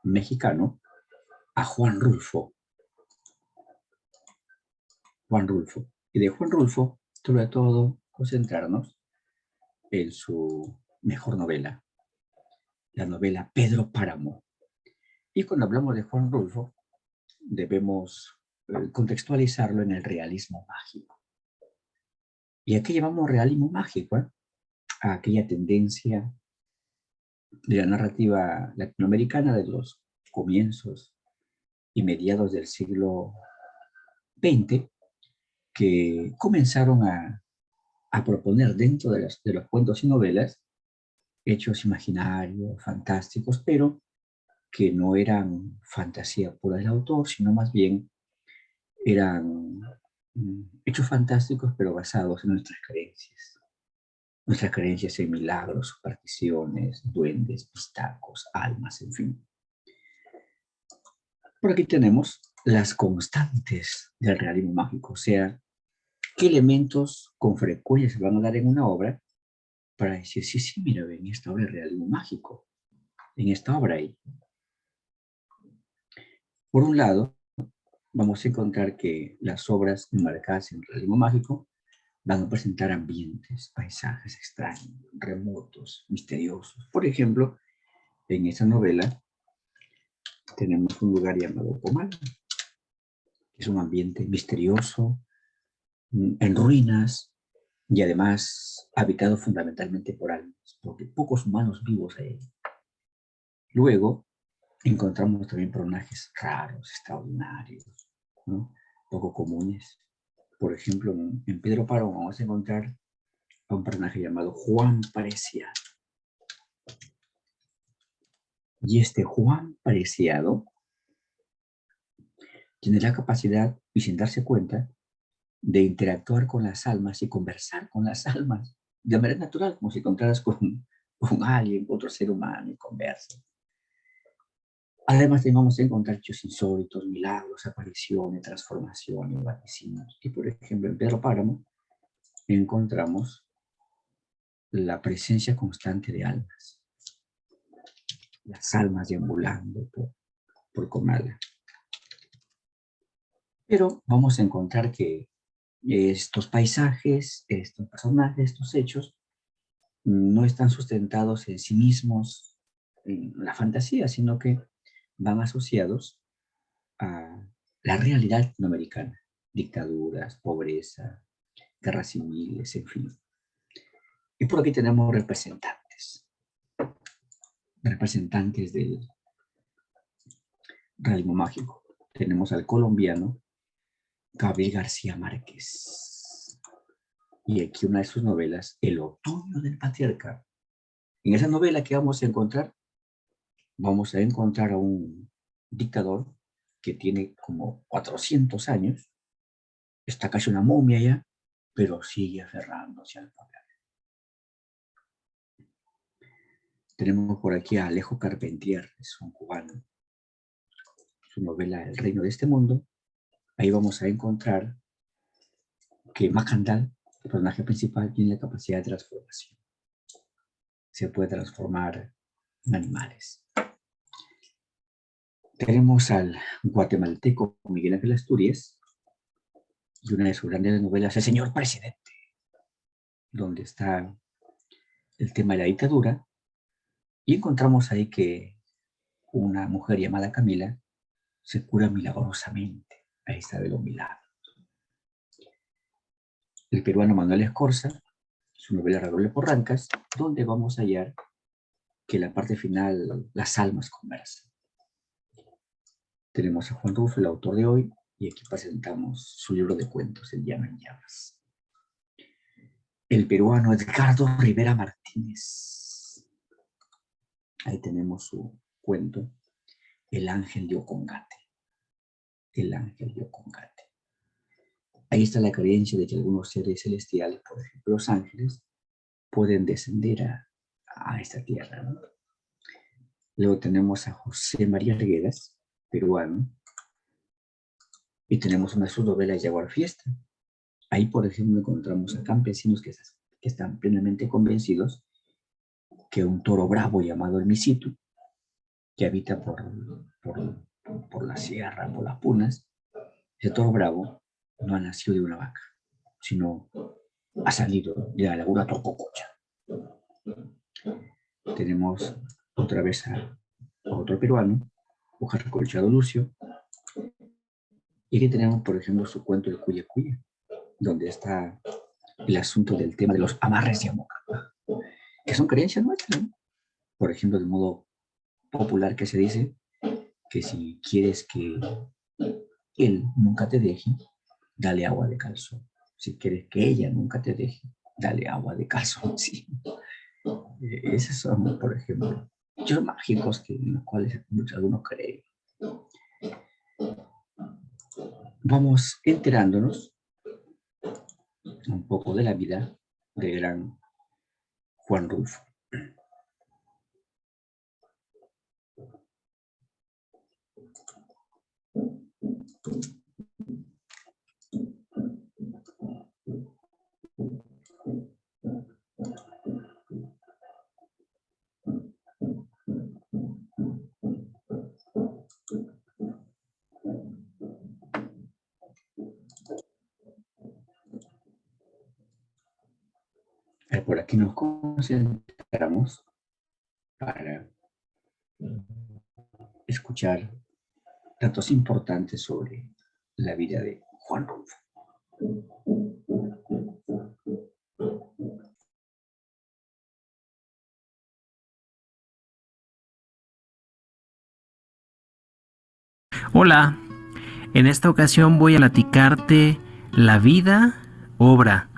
mexicano, a Juan Rulfo. Juan Rulfo. Y de Juan Rulfo, sobre todo, concentrarnos en su mejor novela, la novela Pedro Páramo. Y cuando hablamos de Juan Rulfo, debemos contextualizarlo en el realismo mágico. ¿Y a qué llamamos realismo mágico? A aquella tendencia de la narrativa latinoamericana de los comienzos y mediados del siglo XX, que comenzaron a proponer dentro de los cuentos y novelas hechos imaginarios, fantásticos, pero que no eran fantasía pura del autor, sino más bien eran hechos fantásticos, pero basados en nuestras creencias en milagros, supersticiones, duendes, pistacos, almas, en fin. Por aquí tenemos las constantes del realismo mágico, o sea, qué elementos con frecuencia se van a dar en una obra para decir, sí, mira, en esta obra hay realismo mágico, en esta obra hay. Por un lado, vamos a encontrar que las obras enmarcadas en realismo mágico van a presentar ambientes, paisajes extraños, remotos, misteriosos. Por ejemplo, en esa novela tenemos un lugar llamado Comal, que es un ambiente misterioso, en ruinas, y además habitado fundamentalmente por almas, porque pocos humanos vivos hay. Luego encontramos también personajes raros, extraordinarios, ¿no? Poco comunes. Por ejemplo, en Pedro Páramo vamos a encontrar a un personaje llamado Juan Preciado. Y este Juan Preciado tiene la capacidad, y sin darse cuenta, de interactuar con las almas y conversar con las almas de manera natural, como si encontraras con alguien, otro ser humano, y conversas. Además, vamos a encontrar hechos insólitos, milagros, apariciones, transformaciones, vaticinios. Y, por ejemplo, en Pedro Páramo encontramos la presencia constante de almas. Las almas deambulando por Comala. Pero vamos a encontrar que estos paisajes, estos personajes, estos hechos, no están sustentados en sí mismos, en la fantasía, sino que van asociados a la realidad latinoamericana. Dictaduras, pobreza, guerras civiles, en fin. Y por aquí tenemos representantes del realismo mágico. Tenemos al colombiano Gabriel García Márquez. Y aquí una de sus novelas, El otoño del patriarca. En esa novela que vamos a encontrar a un dictador que tiene como 400 años, está casi una momia ya, pero sigue aferrándose al poder. Tenemos por aquí a Alejo Carpentier, es un cubano. Su novela El reino de este mundo. Ahí vamos a encontrar que Macandal, el personaje principal, tiene la capacidad de transformación. Se puede transformar en animales. Tenemos al guatemalteco Miguel Ángel Asturias y una de sus grandes novelas, El señor presidente, donde está el tema de la dictadura, y encontramos ahí que una mujer llamada Camila se cura milagrosamente. Ahí está de los milagros. El peruano Manuel Escorza, su novela Redoble por Rancas, donde vamos a hallar que en la parte final las almas conversan. Tenemos a Juan Rulfo, el autor de hoy, y aquí presentamos su libro de cuentos, El llano en llamas. El peruano Edgardo Rivera Martínez. Ahí tenemos su cuento, El ángel de Ocongate. El ángel de Ocongate. Ahí está la creencia de que algunos seres celestiales, por ejemplo los ángeles, pueden descender a esta tierra, ¿no? Luego tenemos a José María Regueras, peruano, y tenemos una de sus novelas, Jaguar Fiesta. Ahí, por ejemplo, encontramos a campesinos que están plenamente convencidos que un toro bravo llamado el Misitu que habita por la sierra, por las punas, ese toro bravo no ha nacido de una vaca, sino ha salido de la laguna Tocococha. Tenemos otra vez a otro peruano, Ujar Colchado Lucio, y aquí tenemos, por ejemplo, su cuento de Cuya Cuya, donde está el asunto del tema de los amarres de amor, que son creencias nuestras, ¿no? Por ejemplo, de modo popular que se dice que si quieres que él nunca te deje, dale agua de calzón. Si quieres que ella nunca te deje, dale agua de calzón. Sí. Esos son, por ejemplo, hechos mágicos en los cuales algunos creen. Vamos enterándonos un poco de la vida del gran Juan Rulfo. Por aquí nos concentramos para escuchar datos importantes sobre la vida de Juan Rulfo. Hola, en esta ocasión voy a platicarte la vida, obra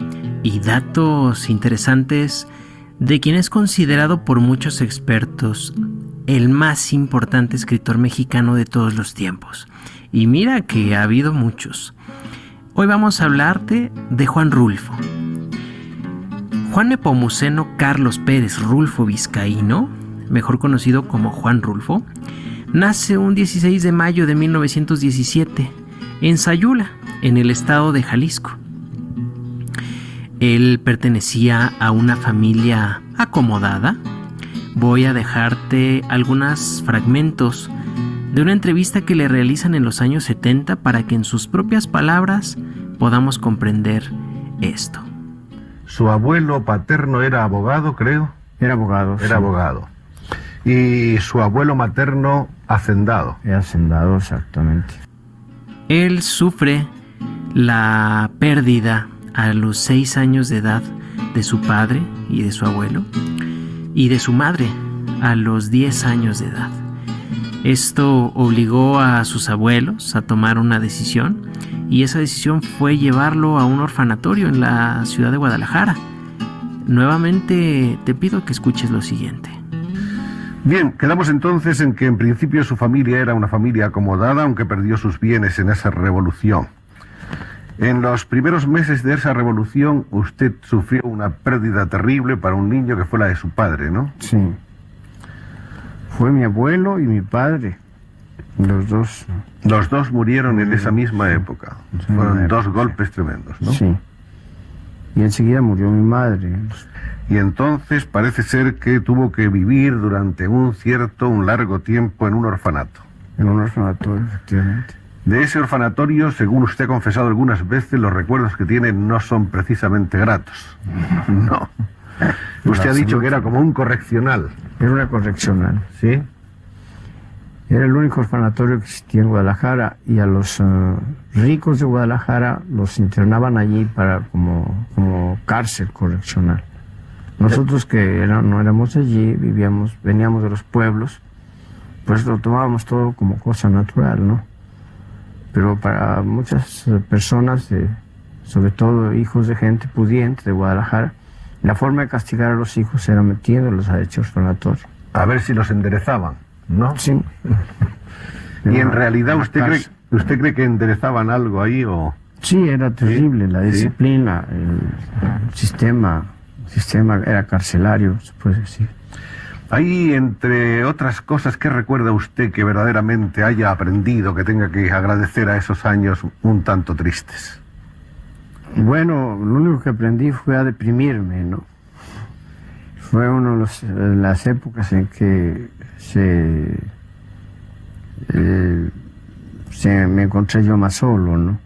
y datos interesantes de quien es considerado por muchos expertos el más importante escritor mexicano de todos los tiempos. Y mira que ha habido muchos. Hoy vamos a hablarte de Juan Rulfo. Juan Nepomuceno Carlos Pérez Rulfo Vizcaíno, mejor conocido como Juan Rulfo, nace un 16 de mayo de 1917 en Sayula, en el estado de Jalisco. Él pertenecía a una familia acomodada. Voy a dejarte algunos fragmentos de una entrevista que le realizan en los años 70 para que en sus propias palabras podamos comprender esto. Su abuelo paterno era abogado, creo. Era abogado. Era abogado. Y su abuelo materno, hacendado. Era hacendado, exactamente. Él sufre la pérdida a los 6 años de edad de su padre y de su abuelo, y de su madre a los 10 años de edad. Esto obligó a sus abuelos a tomar una decisión, y esa decisión fue llevarlo a un orfanatorio en la ciudad de Guadalajara. Nuevamente te pido que escuches lo siguiente. Bien, quedamos entonces en que en principio su familia era una familia acomodada, aunque perdió sus bienes en esa revolución. En los primeros meses de esa revolución, usted sufrió una pérdida terrible para un niño que fue la de su padre, ¿no? Sí. Fue mi abuelo y mi padre. Los dos. Los dos murieron en esa misma época. Sí, fueron dos golpes tremendos, ¿no? Sí. Y enseguida murió mi madre. Y entonces parece ser que tuvo que vivir durante un largo tiempo en un orfanato. En un orfanatorio, efectivamente. De ese orfanatorio, según usted ha confesado algunas veces, los recuerdos que tiene no son precisamente gratos. No. Usted ha dicho que era como un correccional. Era una correccional. ¿Sí? Era el único orfanatorio que existía en Guadalajara, y a los ricos de Guadalajara los internaban allí para como cárcel correccional. Nosotros que no éramos allí, veníamos de los pueblos, pues lo tomábamos todo como cosa natural, ¿no? Pero para muchas personas, sobre todo hijos de gente pudiente de Guadalajara, la forma de castigar a los hijos era metiéndolos a dicho orfanatorio. A ver si los enderezaban, ¿no? Sí. ¿Y en realidad usted cree que enderezaban algo ahí o...? Sí, era terrible. ¿Sí? La disciplina, el sistema era carcelario, se puede decir. Ahí, entre otras cosas, ¿qué recuerda usted que verdaderamente haya aprendido, que tenga que agradecer a esos años un tanto tristes? Bueno, lo único que aprendí fue a deprimirme, ¿no? Fue una de las épocas en que se me encontré yo más solo, ¿no?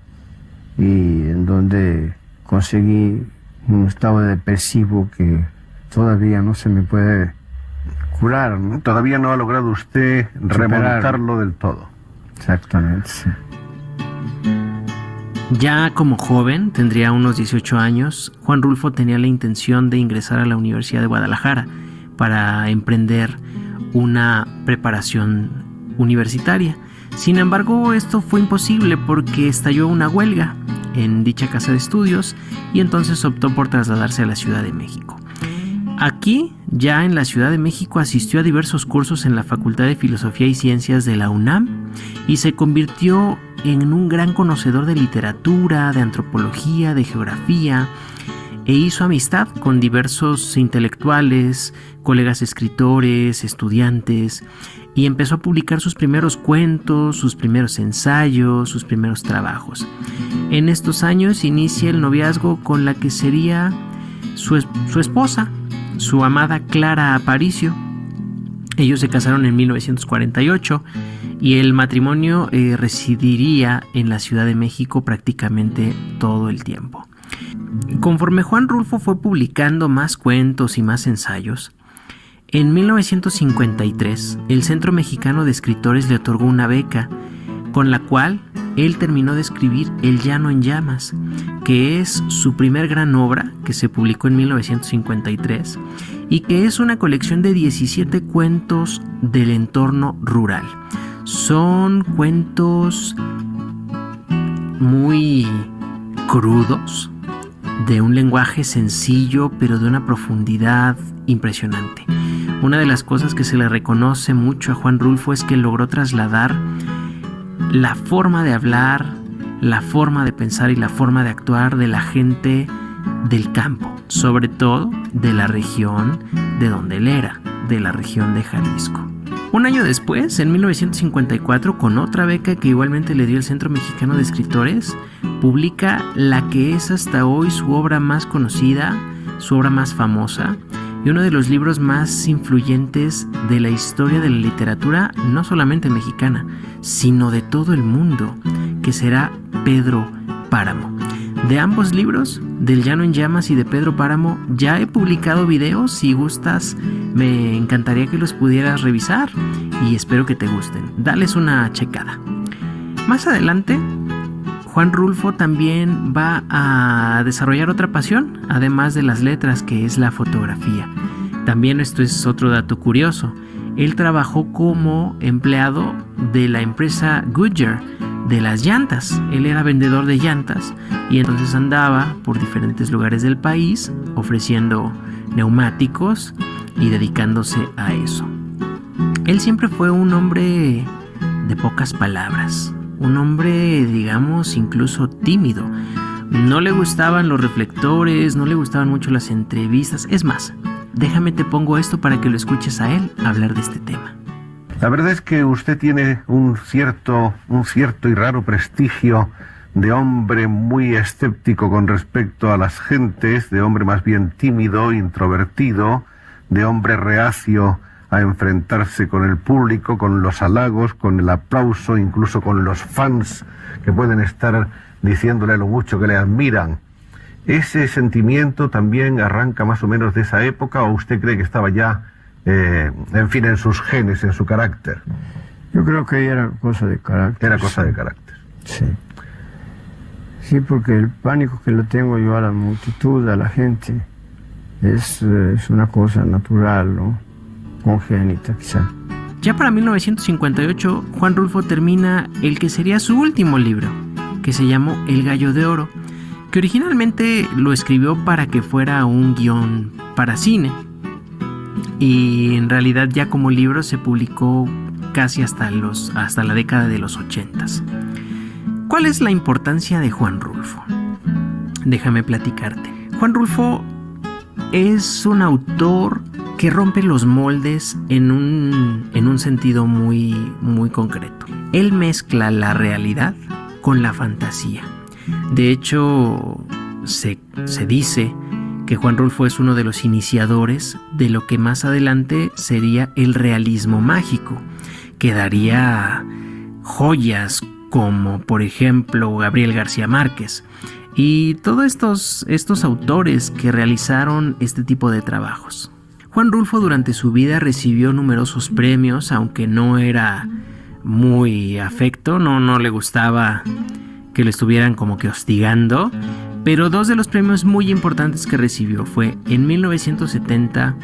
Y en donde conseguí un estado depresivo que todavía no se me puede curar, ¿no? Todavía no ha logrado usted remontarlo del todo. Exactamente, sí. Ya como joven, tendría unos 18 años, Juan Rulfo tenía la intención de ingresar a la Universidad de Guadalajara para emprender una preparación universitaria. Sin embargo, esto fue imposible porque estalló una huelga en dicha casa de estudios y entonces optó por trasladarse a la Ciudad de México. Aquí, ya en la Ciudad de México, asistió a diversos cursos en la Facultad de Filosofía y Ciencias de la UNAM y se convirtió en un gran conocedor de literatura, de antropología, de geografía, e hizo amistad con diversos intelectuales, colegas escritores, estudiantes, y empezó a publicar sus primeros cuentos, sus primeros ensayos, sus primeros trabajos. En estos años inicia el noviazgo con la que sería su esposa, su amada Clara Aparicio. Ellos se casaron en 1948 y el matrimonio residiría en la Ciudad de México prácticamente todo el tiempo. Conforme Juan Rulfo fue publicando más cuentos y más ensayos, en 1953 el Centro Mexicano de Escritores le otorgó una beca con la cual él terminó de escribir El Llano en Llamas, que es su primer gran obra, que se publicó en 1953 y que es una colección de 17 cuentos del entorno rural. Son cuentos muy crudos, de un lenguaje sencillo pero de una profundidad impresionante. Una de las cosas que se le reconoce mucho a Juan Rulfo es que logró trasladar la forma de hablar, la forma de pensar y la forma de actuar de la gente del campo, sobre todo de la región de donde él era, de la región de Jalisco. Un año después, en 1954, con otra beca que igualmente le dio el Centro Mexicano de Escritores, publica la que es hasta hoy su obra más conocida, su obra más famosa y uno de los libros más influyentes de la historia de la literatura, no solamente mexicana, sino de todo el mundo, que será Pedro Páramo. De ambos libros, del Llano en Llamas y de Pedro Páramo, ya he publicado videos. Si gustas, me encantaría que los pudieras revisar y espero que te gusten. Dales una checada. Más adelante, Juan Rulfo también va a desarrollar otra pasión, además de las letras, que es la fotografía. También esto es otro dato curioso. Él trabajó como empleado de la empresa Goodyear, de las llantas. Él era vendedor de llantas y entonces andaba por diferentes lugares del país ofreciendo neumáticos y dedicándose a eso. Él siempre fue un hombre de pocas palabras, un hombre, digamos, incluso tímido. No le gustaban los reflectores, no le gustaban mucho las entrevistas. Es más, déjame te pongo esto para que lo escuches a él hablar de este tema. La verdad es que usted tiene un cierto y raro prestigio de hombre muy escéptico con respecto a las gentes, de hombre más bien tímido, introvertido, de hombre reacio a enfrentarse con el público, con los halagos, con el aplauso, incluso con los fans que pueden estar diciéndole lo mucho que le admiran. ¿Ese sentimiento también arranca más o menos de esa época o usted cree que estaba ya, en fin, en sus genes, en su carácter? Yo creo que era cosa de carácter. Era cosa de carácter. Sí. Sí, porque el pánico que le tengo yo a la multitud, a la gente, es una cosa natural, ¿no? Congénita, quizá. Ya para 1958, Juan Rulfo termina el que sería su último libro, que se llamó El Gallo de Oro, que originalmente lo escribió para que fuera un guión para cine, y en realidad ya como libro se publicó casi hasta la década de los 80s. ¿Cuál es la importancia de Juan Rulfo? Déjame platicarte. Juan Rulfo es un autor que rompe los moldes en un sentido muy, muy concreto. Él mezcla la realidad con la fantasía. De hecho, se dice que Juan Rulfo es uno de los iniciadores de lo que más adelante sería el realismo mágico, que daría joyas como por ejemplo Gabriel García Márquez y todos estos autores que realizaron este tipo de trabajos. Juan Rulfo durante su vida recibió numerosos premios, aunque no era muy afecto, no le gustaba que lo estuvieran como que hostigando, pero dos de los premios muy importantes que recibió fue en 1970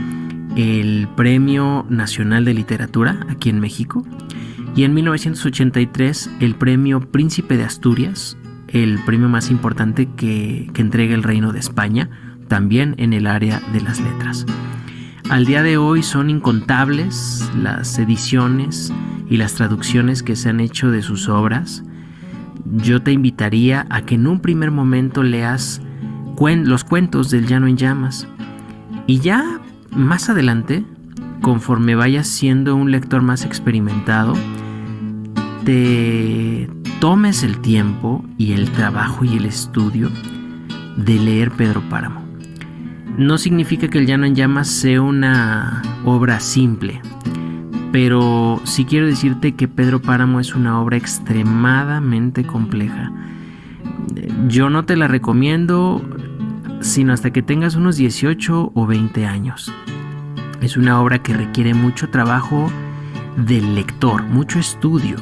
el Premio Nacional de Literatura aquí en México y en 1983 el Premio Príncipe de Asturias, el premio más importante que entrega el Reino de España, también en el área de las letras. Al día de hoy son incontables las ediciones y las traducciones que se han hecho de sus obras. Yo te invitaría a que en un primer momento leas los cuentos del Llano en Llamas y ya más adelante, conforme vayas siendo un lector más experimentado, te tomes el tiempo y el trabajo y el estudio de leer Pedro Páramo. No significa que el Llano en Llamas sea una obra simple, pero sí quiero decirte que Pedro Páramo es una obra extremadamente compleja. Yo no te la recomiendo sino hasta que tengas unos 18 o 20 años. Es una obra que requiere mucho trabajo del lector, mucho estudio.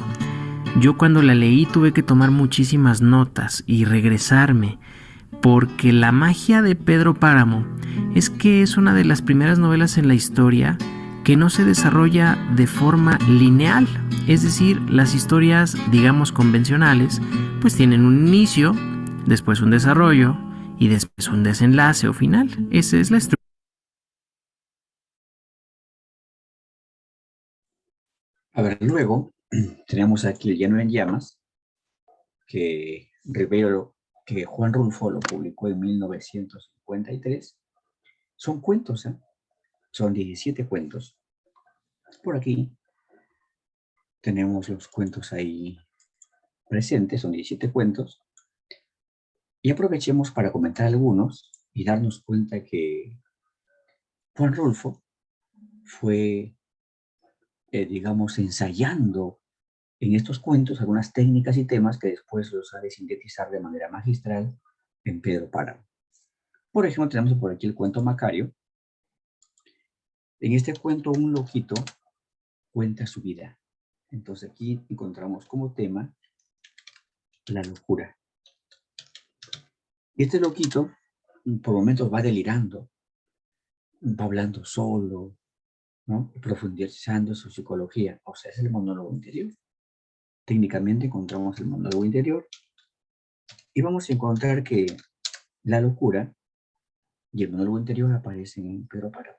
Yo cuando la leí tuve que tomar muchísimas notas y regresarme, porque la magia de Pedro Páramo es que es una de las primeras novelas en la historia que no se desarrolla de forma lineal. Es decir, las historias, digamos, convencionales, pues tienen un inicio, después un desarrollo y después un desenlace o final. Esa es la estructura. A ver, luego tenemos aquí el Llano en Llamas, que revelo que Juan Rulfo lo publicó en 1953. Son cuentos, ¿eh? Son 17 cuentos. Por aquí tenemos los cuentos ahí presentes, son 17 cuentos. Y aprovechemos para comentar algunos y darnos cuenta que Juan Rulfo fue, digamos, ensayando en estos cuentos algunas técnicas y temas que después los ha de sintetizar de manera magistral en Pedro Páramo. Por ejemplo, tenemos por aquí el cuento Macario. En este cuento un loquito cuenta su vida. Entonces aquí encontramos como tema la locura. Y este loquito por momentos va delirando, va hablando solo, ¿no? Profundizando su psicología. O sea, es el monólogo interior. Técnicamente encontramos el monólogo interior y vamos a encontrar que la locura y el monólogo interior aparecen en Pedro Páramo.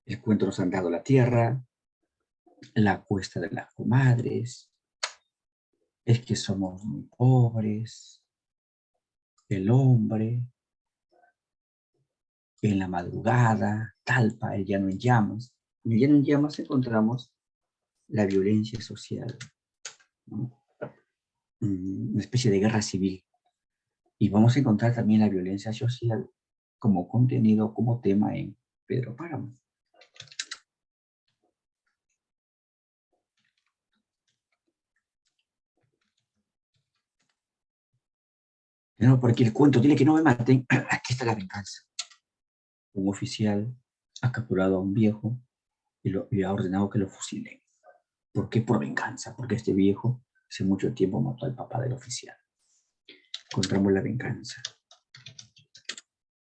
El cuento nos han dado la tierra, la cuesta de las comadres, es que somos muy pobres, el hombre, en la madrugada, Talpa, el Llano en Llamas. En el Llano en Llamas encontramos la violencia social, ¿no? Una especie de guerra civil. Y vamos a encontrar también la violencia social como contenido, como tema en Pedro Páramo. Tenemos por aquí el cuento, dile que no me maten, aquí está la venganza. Un oficial ha capturado a un viejo y ha ordenado que lo fusilen. ¿Por qué? Por venganza, porque este viejo hace mucho tiempo mató al papá del oficial. Encontramos la venganza.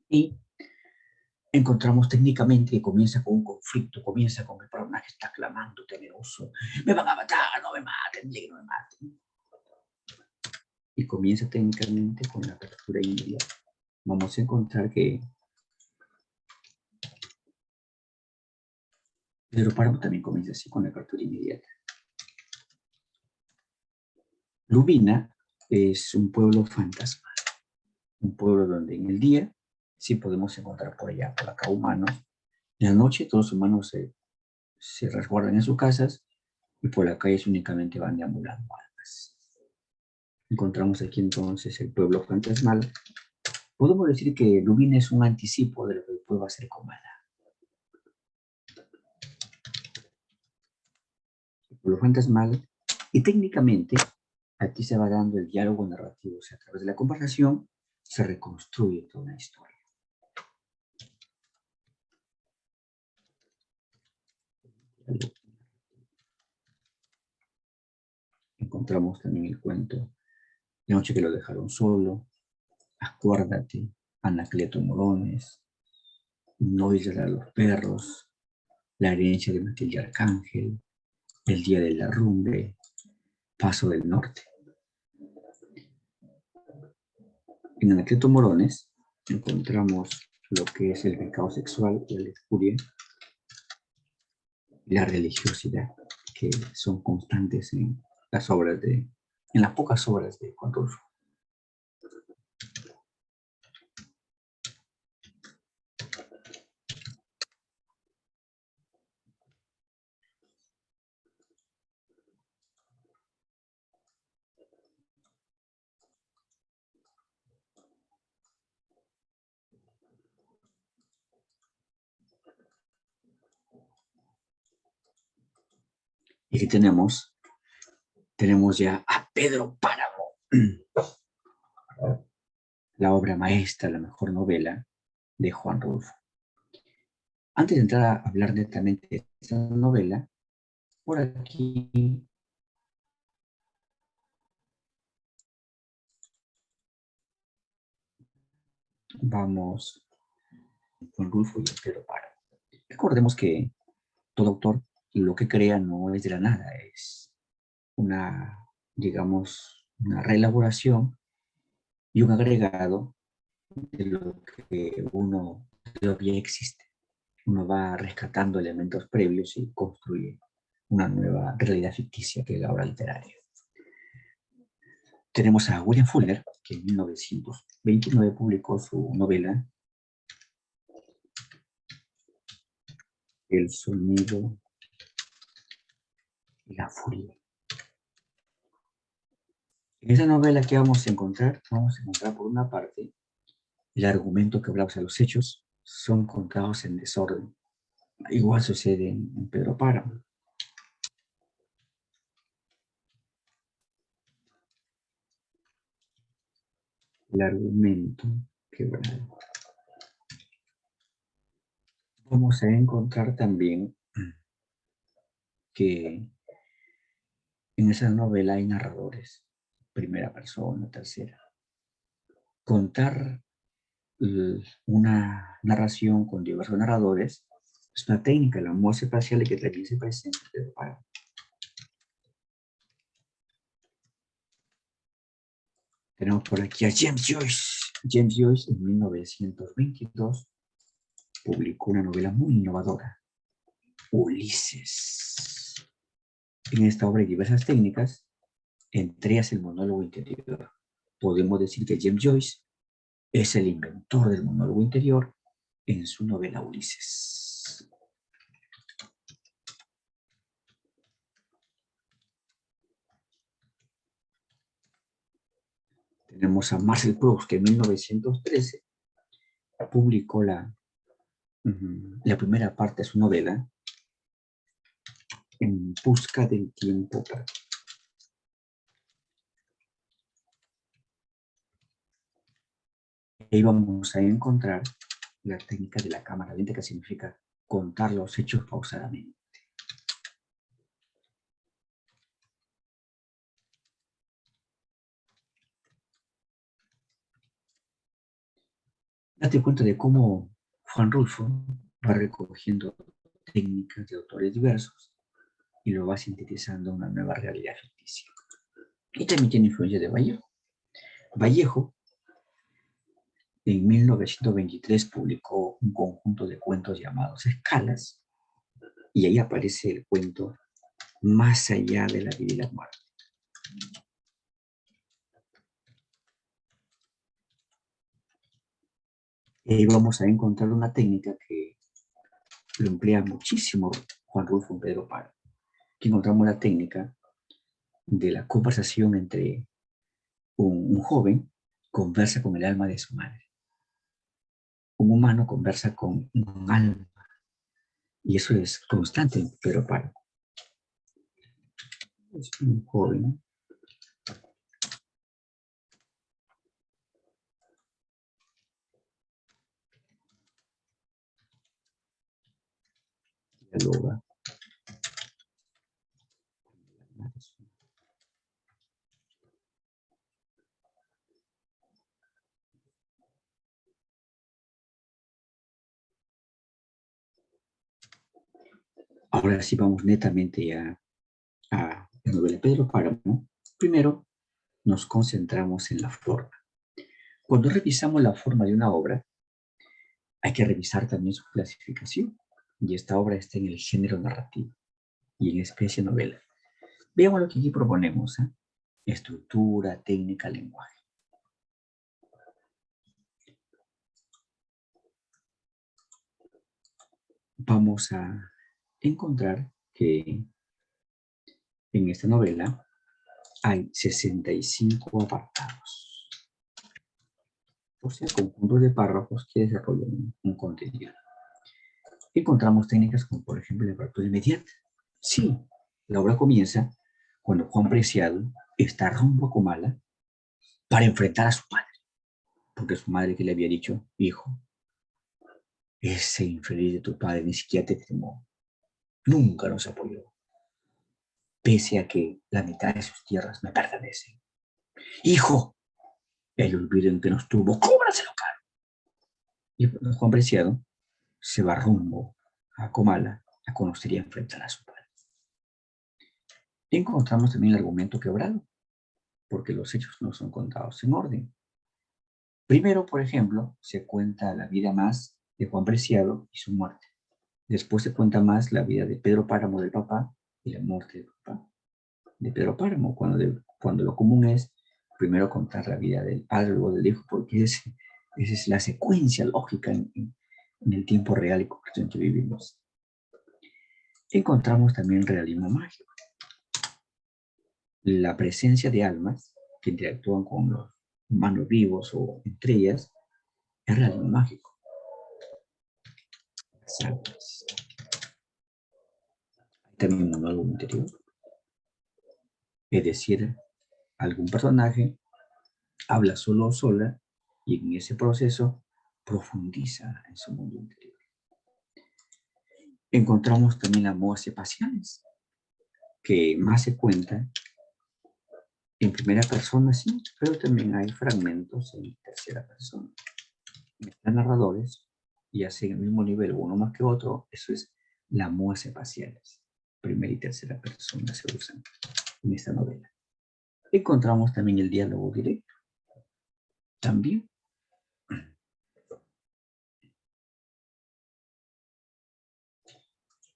Y encontramos técnicamente que comienza con un conflicto, comienza con que el personaje está clamando temeroso. Me van a matar, no me maten, dile que no me maten. Y comienza técnicamente con la apertura inmediata. Vamos a encontrar que Pedro Páramo también comienza así con la apertura inmediata. Lubina es un pueblo fantasmal, un pueblo donde en el día sí podemos encontrar por allá, por acá humanos. En la noche todos los humanos se resguardan en sus casas y por la calle únicamente van deambulando almas. Encontramos aquí entonces el pueblo fantasmal. Podemos decir que Lubina es un anticipo de lo que después va a ser Comala. lo fantasmal, y técnicamente aquí se va dando el diálogo narrativo, o sea, a través de la conversación se reconstruye toda una historia. Encontramos también el cuento La noche que lo dejaron solo, Acuérdate, Anacleto Morones, No isla a los perros, La herencia de Matilde Arcángel, El día del derrumbe, Paso del Norte. En Anacleto Morones encontramos lo que es el pecado sexual, la lujuria y la religiosidad, que son constantes en las pocas obras de Juan Rulfo. Y aquí tenemos ya a Pedro Páramo, la obra maestra, la mejor novela de Juan Rulfo. Antes de entrar a hablar netamente de esta novela, por aquí vamos con Rulfo y Pedro Páramo. Recordemos que todo autor lo que crea no es de la nada, es una, digamos, una reelaboración y un agregado de lo que ya existe. Uno va rescatando elementos previos y construye una nueva realidad ficticia que es la obra literaria. Tenemos a William Fuller, que en 1929 publicó su novela El sonido y la furia. En esa novela que vamos a encontrar por una parte el argumento que hablamos, los hechos son contados en desorden. Igual sucede en Pedro Páramo. El argumento quebrado. Vamos a encontrar también que en esa novela hay narradores, primera persona, tercera. Contar una narración con diversos narradores es una técnica, la muestra espacial que también se presenta en Pedro Páramo. Tenemos por aquí a James Joyce. James Joyce en 1922 publicó una novela muy innovadora, Ulises. En esta obra hay diversas técnicas, entre ellas el monólogo interior. Podemos decir que James Joyce es el inventor del monólogo interior en su novela Ulises. Tenemos a Marcel Proust, que en 1913 publicó la primera parte de su novela, En busca del tiempo perdido. Ahí vamos a encontrar la técnica de la cámara lenta, que significa contar los hechos pausadamente. Date cuenta de cómo Juan Rulfo va recogiendo técnicas de autores diversos y lo va sintetizando en una nueva realidad ficticia. Y también tiene influencia de Vallejo. Vallejo en 1923 publicó un conjunto de cuentos llamados Escalas, y ahí aparece el cuento Más allá de la vida y la muerte. Y ahí vamos a encontrar una técnica que lo emplea muchísimo Juan Rulfo en Pedro Páramo. Aquí encontramos la técnica de la conversación entre un joven conversa con el alma de su madre. Un humano conversa con un alma. Y eso es constante en Pedro Páramo. Es un joven. Dialoga. Ahora sí vamos netamente ya a la novela Pedro Páramo. Primero nos concentramos en la forma. Cuando revisamos la forma de una obra, hay que revisar también su clasificación. Y esta obra está en el género narrativo y en especie novela. Veamos lo que aquí proponemos. Estructura, técnica, lenguaje. Vamos a encontrar que en esta novela hay 65 apartados. O sea, conjuntos de párrafos que desarrollan un contenido. Encontramos técnicas como, por ejemplo, la apertura inmediata. Sí, la obra comienza cuando Juan Preciado está rumbo a Comala para enfrentar a su padre. Porque su madre que le había dicho, hijo, ese infeliz de tu padre ni siquiera te temió. Nunca nos apoyó. Pese a que la mitad de sus tierras me pertenecen. Hijo, el olvido en que nos tuvo, cóbraselo caro. Y Juan Preciado se va rumbo a Comala a conocer y a enfrentar a su padre. Encontramos también el argumento quebrado, porque los hechos no son contados en orden. Primero, por ejemplo, se cuenta la vida más de Juan Preciado y su muerte. Después se cuenta más la vida de Pedro Páramo del papá y la muerte del papá de Pedro Páramo, cuando lo común es primero contar la vida del padre o del hijo, porque esa es la secuencia lógica en el tiempo real y concreto en que vivimos. Encontramos también realismo mágico. La presencia de almas que interactúan con los humanos vivos o entre ellas es realismo mágico. Las almas. Hay también un monólogo interior. Es decir, algún personaje habla solo o sola y en ese proceso profundiza en su mundo interior. Encontramos también las modas espaciales, que más se cuentan en primera persona, sí, pero también hay fragmentos en tercera persona. Están narradores y hacen el mismo nivel, uno más que otro, eso es las modas espaciales. Primera y tercera persona se usan en esta novela. Encontramos también el diálogo directo. También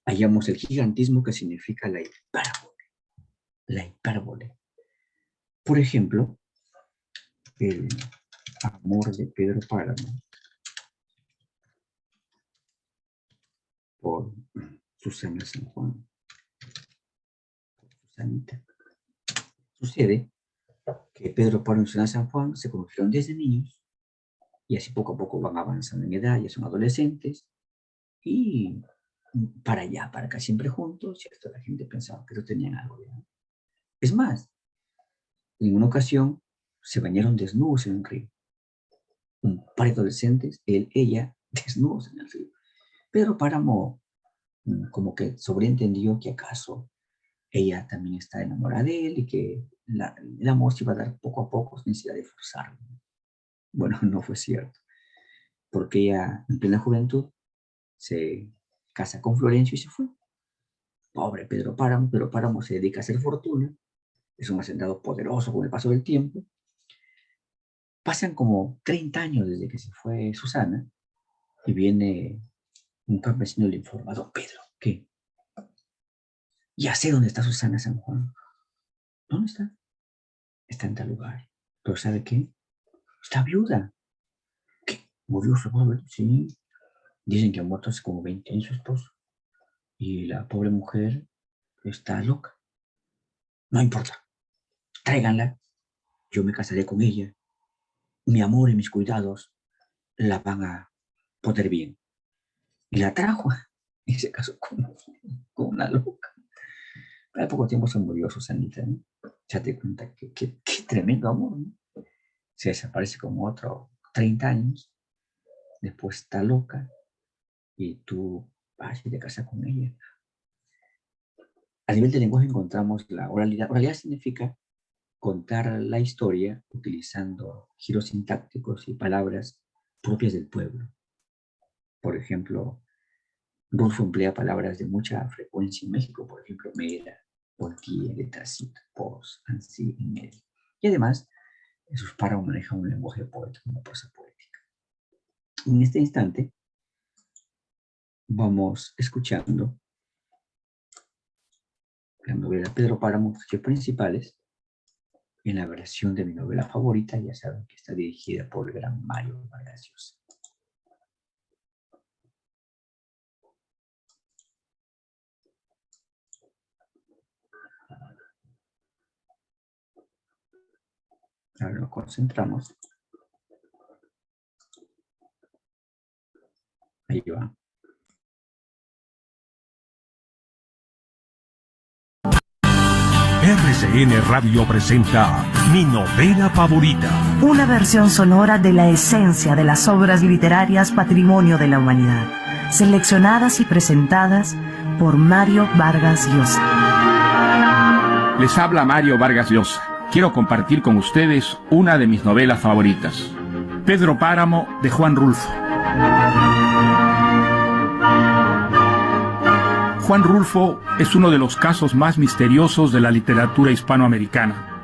hallamos el gigantismo que significa la hipérbole. La hipérbole. Por ejemplo, el amor de Pedro Páramo por Susana San Juan. Susanita. Sucede que Pedro Páramo y Susana San Juan se conocieron desde niños y así poco a poco van avanzando en edad, ya son adolescentes y para allá, para acá, siempre juntos, y hasta la gente pensaba que no tenían algo. ¿Ya? Es más, en una ocasión se bañaron desnudos en un río. Un par de adolescentes, él, ella, desnudos en el río. Pedro Páramo como que sobreentendió que acaso ella también está enamorada de él y que el amor se iba a dar poco a poco sin necesidad de forzarlo. Bueno, no fue cierto, porque ella en plena juventud se casa con Florencio y se fue. Pobre Pedro Páramo se dedica a hacer fortuna, es un hacendado poderoso con el paso del tiempo. Pasan como 30 años desde que se fue Susana y viene un campesino y le informa: don Pedro, ¿qué? Ya sé dónde está Susana San Juan. ¿Dónde está? Está en tal lugar. ¿Pero sabe qué? Está viuda. ¿Qué? ¿Murió su pobre? Sí. Dicen que ha muerto hace como 20 años su esposo. Y la pobre mujer está loca. No importa. Tráiganla. Yo me casaré con ella. Mi amor y mis cuidados la van a poner bien. Y la trajo. Y se casó con una loca. Al poco tiempo se murió Susanita, ¿no? Ya te cuenta qué tremendo amor, ¿no? Se desaparece como otro 30 años, después está loca y tú vas y te casas con ella. A nivel de lenguaje encontramos la oralidad. Oralidad significa contar la historia utilizando giros sintácticos y palabras propias del pueblo. Por ejemplo, Rulfo emplea palabras de mucha frecuencia en México, por ejemplo, mera, porquilla, letracito, pos, ansí y medio. Y además, sus párrafos manejan un lenguaje poético, una prosa poética. En este instante, vamos escuchando la novela Pedro Páramo, sus hechos principales, en la versión de mi novela favorita, ya saben que está dirigida por el gran Mario Vargas Llosa. Ahora nos concentramos. Ahí va. RCN Radio presenta Mi novela favorita. Una versión sonora de la esencia de las obras literarias patrimonio de la humanidad, seleccionadas y presentadas por Mario Vargas Llosa. Les habla Mario Vargas Llosa. Quiero compartir con ustedes una de mis novelas favoritas, Pedro Páramo, de Juan Rulfo. Juan Rulfo es uno de los casos más misteriosos de la literatura hispanoamericana.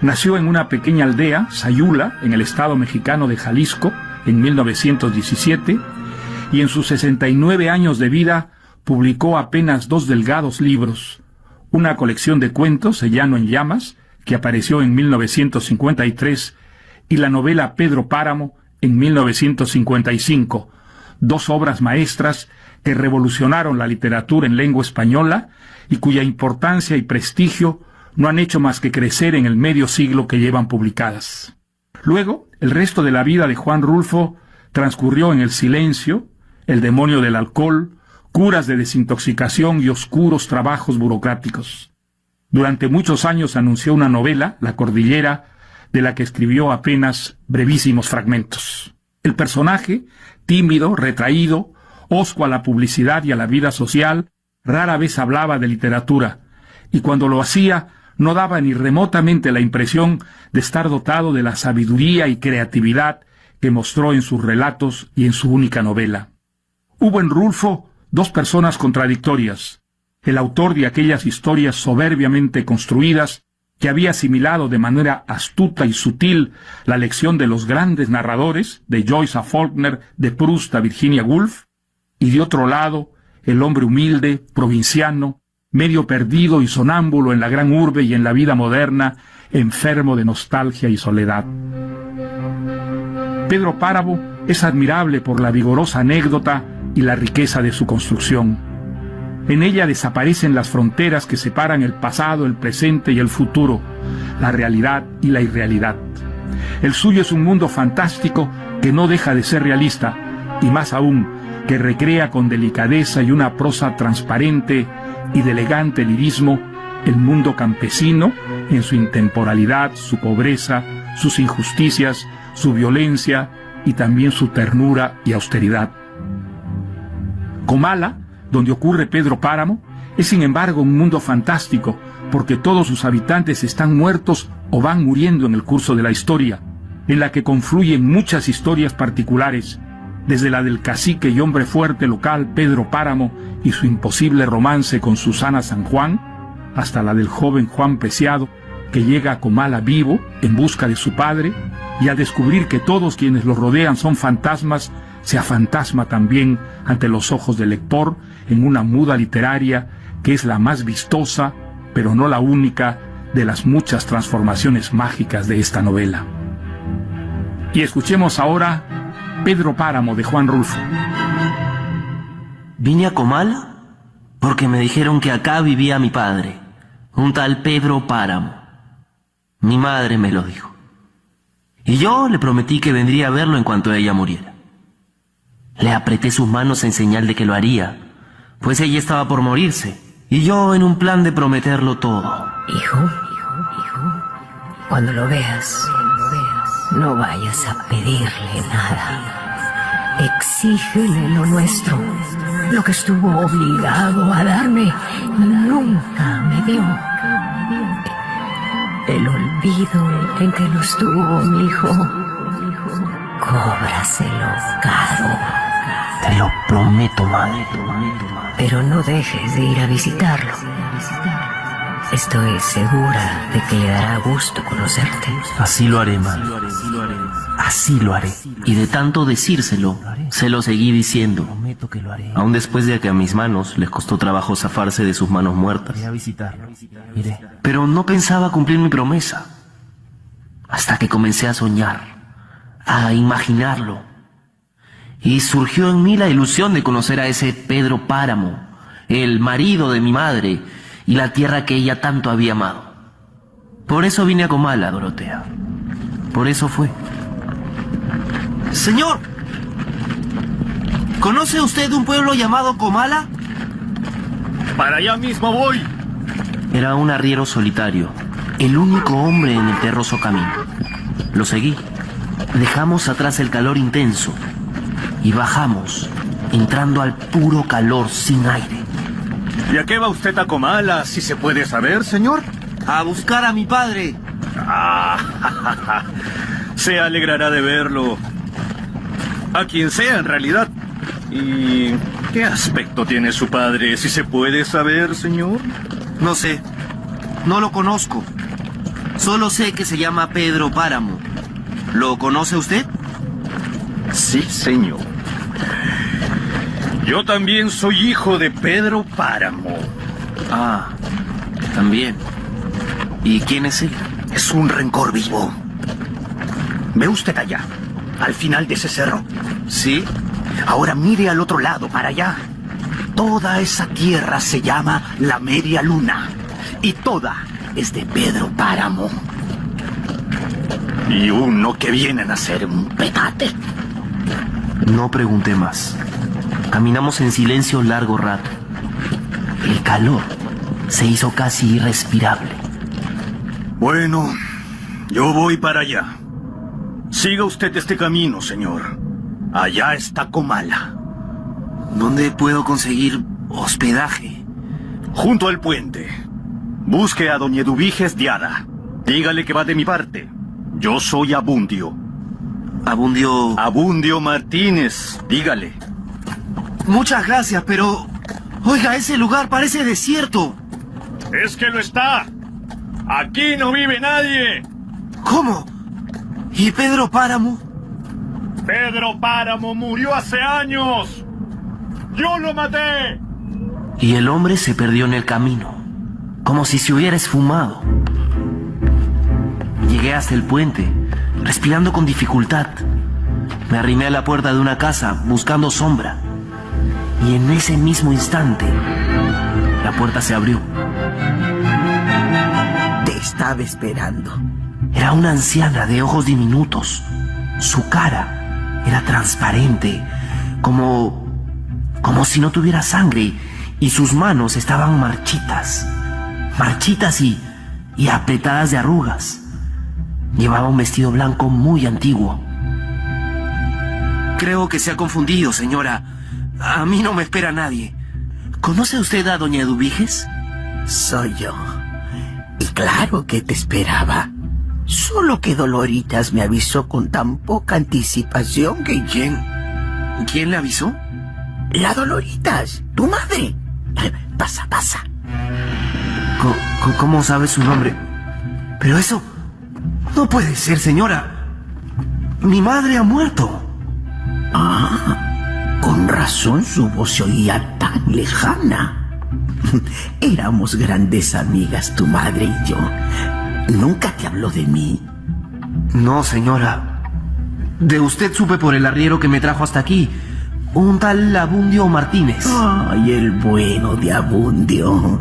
Nació en una pequeña aldea, Sayula, en el estado mexicano de Jalisco, en 1917, y en sus 69 años de vida publicó apenas 2 delgados libros, una colección de cuentos, El llano en llamas, que apareció en 1953, y la novela Pedro Páramo en 1955, 2 obras maestras que revolucionaron la literatura en lengua española y cuya importancia y prestigio no han hecho más que crecer en el medio siglo que llevan publicadas. Luego, el resto de la vida de Juan Rulfo transcurrió en el silencio, el demonio del alcohol, curas de desintoxicación y oscuros trabajos burocráticos. Durante muchos años anunció una novela, La Cordillera, de la que escribió apenas brevísimos fragmentos. El personaje, tímido, retraído, hosco a la publicidad y a la vida social, rara vez hablaba de literatura, y cuando lo hacía, no daba ni remotamente la impresión de estar dotado de la sabiduría y creatividad que mostró en sus relatos y en su única novela. Hubo en Rulfo 2 personas contradictorias: el autor de aquellas historias soberbiamente construidas, que había asimilado de manera astuta y sutil la lección de los grandes narradores, de Joyce a Faulkner, de Proust a Virginia Woolf, y de otro lado, el hombre humilde, provinciano, medio perdido y sonámbulo en la gran urbe y en la vida moderna, enfermo de nostalgia y soledad. Pedro Páramo es admirable por la vigorosa anécdota y la riqueza de su construcción. En ella desaparecen las fronteras que separan el pasado, el presente y el futuro, la realidad y la irrealidad. El suyo es un mundo fantástico que no deja de ser realista, y más aún, que recrea con delicadeza y una prosa transparente y de elegante lirismo el mundo campesino en su intemporalidad, su pobreza, sus injusticias, su violencia y también su ternura y austeridad. Comala, donde ocurre Pedro Páramo, es sin embargo un mundo fantástico, porque todos sus habitantes están muertos o van muriendo en el curso de la historia, en la que confluyen muchas historias particulares, desde la del cacique y hombre fuerte local Pedro Páramo y su imposible romance con Susana San Juan, hasta la del joven Juan Preciado, que llega a Comala vivo en busca de su padre, y al descubrir que todos quienes lo rodean son fantasmas, se afantasma también ante los ojos del lector en una muda literaria que es la más vistosa, pero no la única, de las muchas transformaciones mágicas de esta novela. Y escuchemos ahora Pedro Páramo, de Juan Rulfo. Vine a Comala porque me dijeron que acá vivía mi padre, un tal Pedro Páramo. Mi madre me lo dijo. Y yo le prometí que vendría a verlo en cuanto ella muriera. Le apreté sus manos en señal de que lo haría, pues ella estaba por morirse, Y yo en un plan de prometerlo todo. Hijo, cuando lo veas, no vayas a pedirle nada. Exígele lo nuestro. Lo que estuvo obligado a darme, nunca me dio. El olvido en que lo estuvo mi hijo, cóbraselo caro. Te lo prometo, madre. Pero no dejes de ir a visitarlo. Estoy segura de que le dará gusto conocerte. Así lo haré, madre. Así lo haré. Y de tanto decírselo, se lo seguí diciendo. Aún después de que a mis manos les costó trabajo zafarse de sus manos muertas. Pero no pensaba cumplir mi promesa. Hasta que comencé a soñar, a imaginarlo. Y surgió en mí la ilusión de conocer a ese Pedro Páramo, el marido de mi madre, y la tierra que ella tanto había amado. Por eso vine a Comala, Dorotea. Por eso fue. Señor, ¿conoce usted un pueblo llamado Comala? Para allá mismo voy. Era un arriero solitario, el único hombre en el terroso camino. Lo seguí. Dejamos atrás el calor intenso y bajamos, entrando al puro calor sin aire. ¿Y a qué va usted a Comala, si se puede saber, señor? A buscar a mi padre. Se alegrará de verlo. A quien sea, en realidad. ¿Y qué aspecto tiene su padre, si se puede saber, señor? No sé. No lo conozco. Solo sé que se llama Pedro Páramo. ¿Lo conoce usted? Sí, señor. Yo también soy hijo de Pedro Páramo. Ah, también. ¿Y quién es él? Es un rencor vivo. ¿Ve usted allá, al final de ese cerro? Sí. Ahora mire al otro lado, para allá. Toda esa tierra se llama la Media Luna. Y toda es de Pedro Páramo. Y uno que vienen a ser un petate. No pregunté más. Caminamos en silencio largo rato. El calor se hizo casi irrespirable. Bueno, yo voy para allá. Siga usted este camino, señor. Allá está Comala. ¿Dónde puedo conseguir hospedaje? Junto al puente. Busque a doña Eduviges Diada. Dígale que va de mi parte. Yo soy Abundio. ¿Abundio? Abundio Martínez, dígale. Muchas gracias, pero... Oiga, ese lugar parece desierto. Es que lo está. Aquí no vive nadie. ¿Cómo? ¿Y Pedro Páramo? Pedro Páramo murió hace años. Yo lo maté. Y el hombre se perdió en el camino, como si se hubiera esfumado. Llegué hasta el puente, respirando con dificultad. Me arrimé a la puerta de una casa, buscando sombra. Y en ese mismo instante, la puerta se abrió. Te estaba esperando. Era una anciana de ojos diminutos. Su cara era transparente, como si no tuviera sangre, y sus manos estaban marchitas y apretadas de arrugas. Llevaba un vestido blanco muy antiguo. Creo que se ha confundido, señora. A mí no me espera nadie. ¿Conoce usted a doña Eduviges? Soy yo. Y claro que te esperaba. Solo que Doloritas me avisó con tan poca anticipación que... ¿Quién le avisó? La Doloritas, tu madre. Pasa. ¿Cómo sabe su nombre? Pero eso... no puede ser, señora. Mi madre ha muerto. Con razón su voz se oía tan lejana. Éramos grandes amigas, tu madre y yo. ¿Nunca te habló de mí? No, señora. De usted supe por el arriero que me trajo hasta aquí. Un tal Abundio Martínez. Ay, el bueno de Abundio.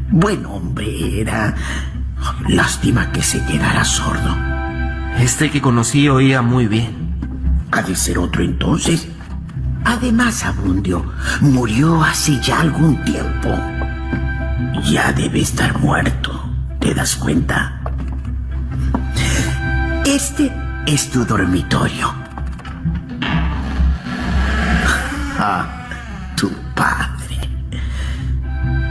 Buen hombre era. Lástima que se quedara sordo. Este que conocí oía muy bien. Ha de ser otro entonces. Además, Abundio murió hace ya algún tiempo. ya debe estar muerto. ¿Te das cuenta? Este es tu dormitorio. Tu padre.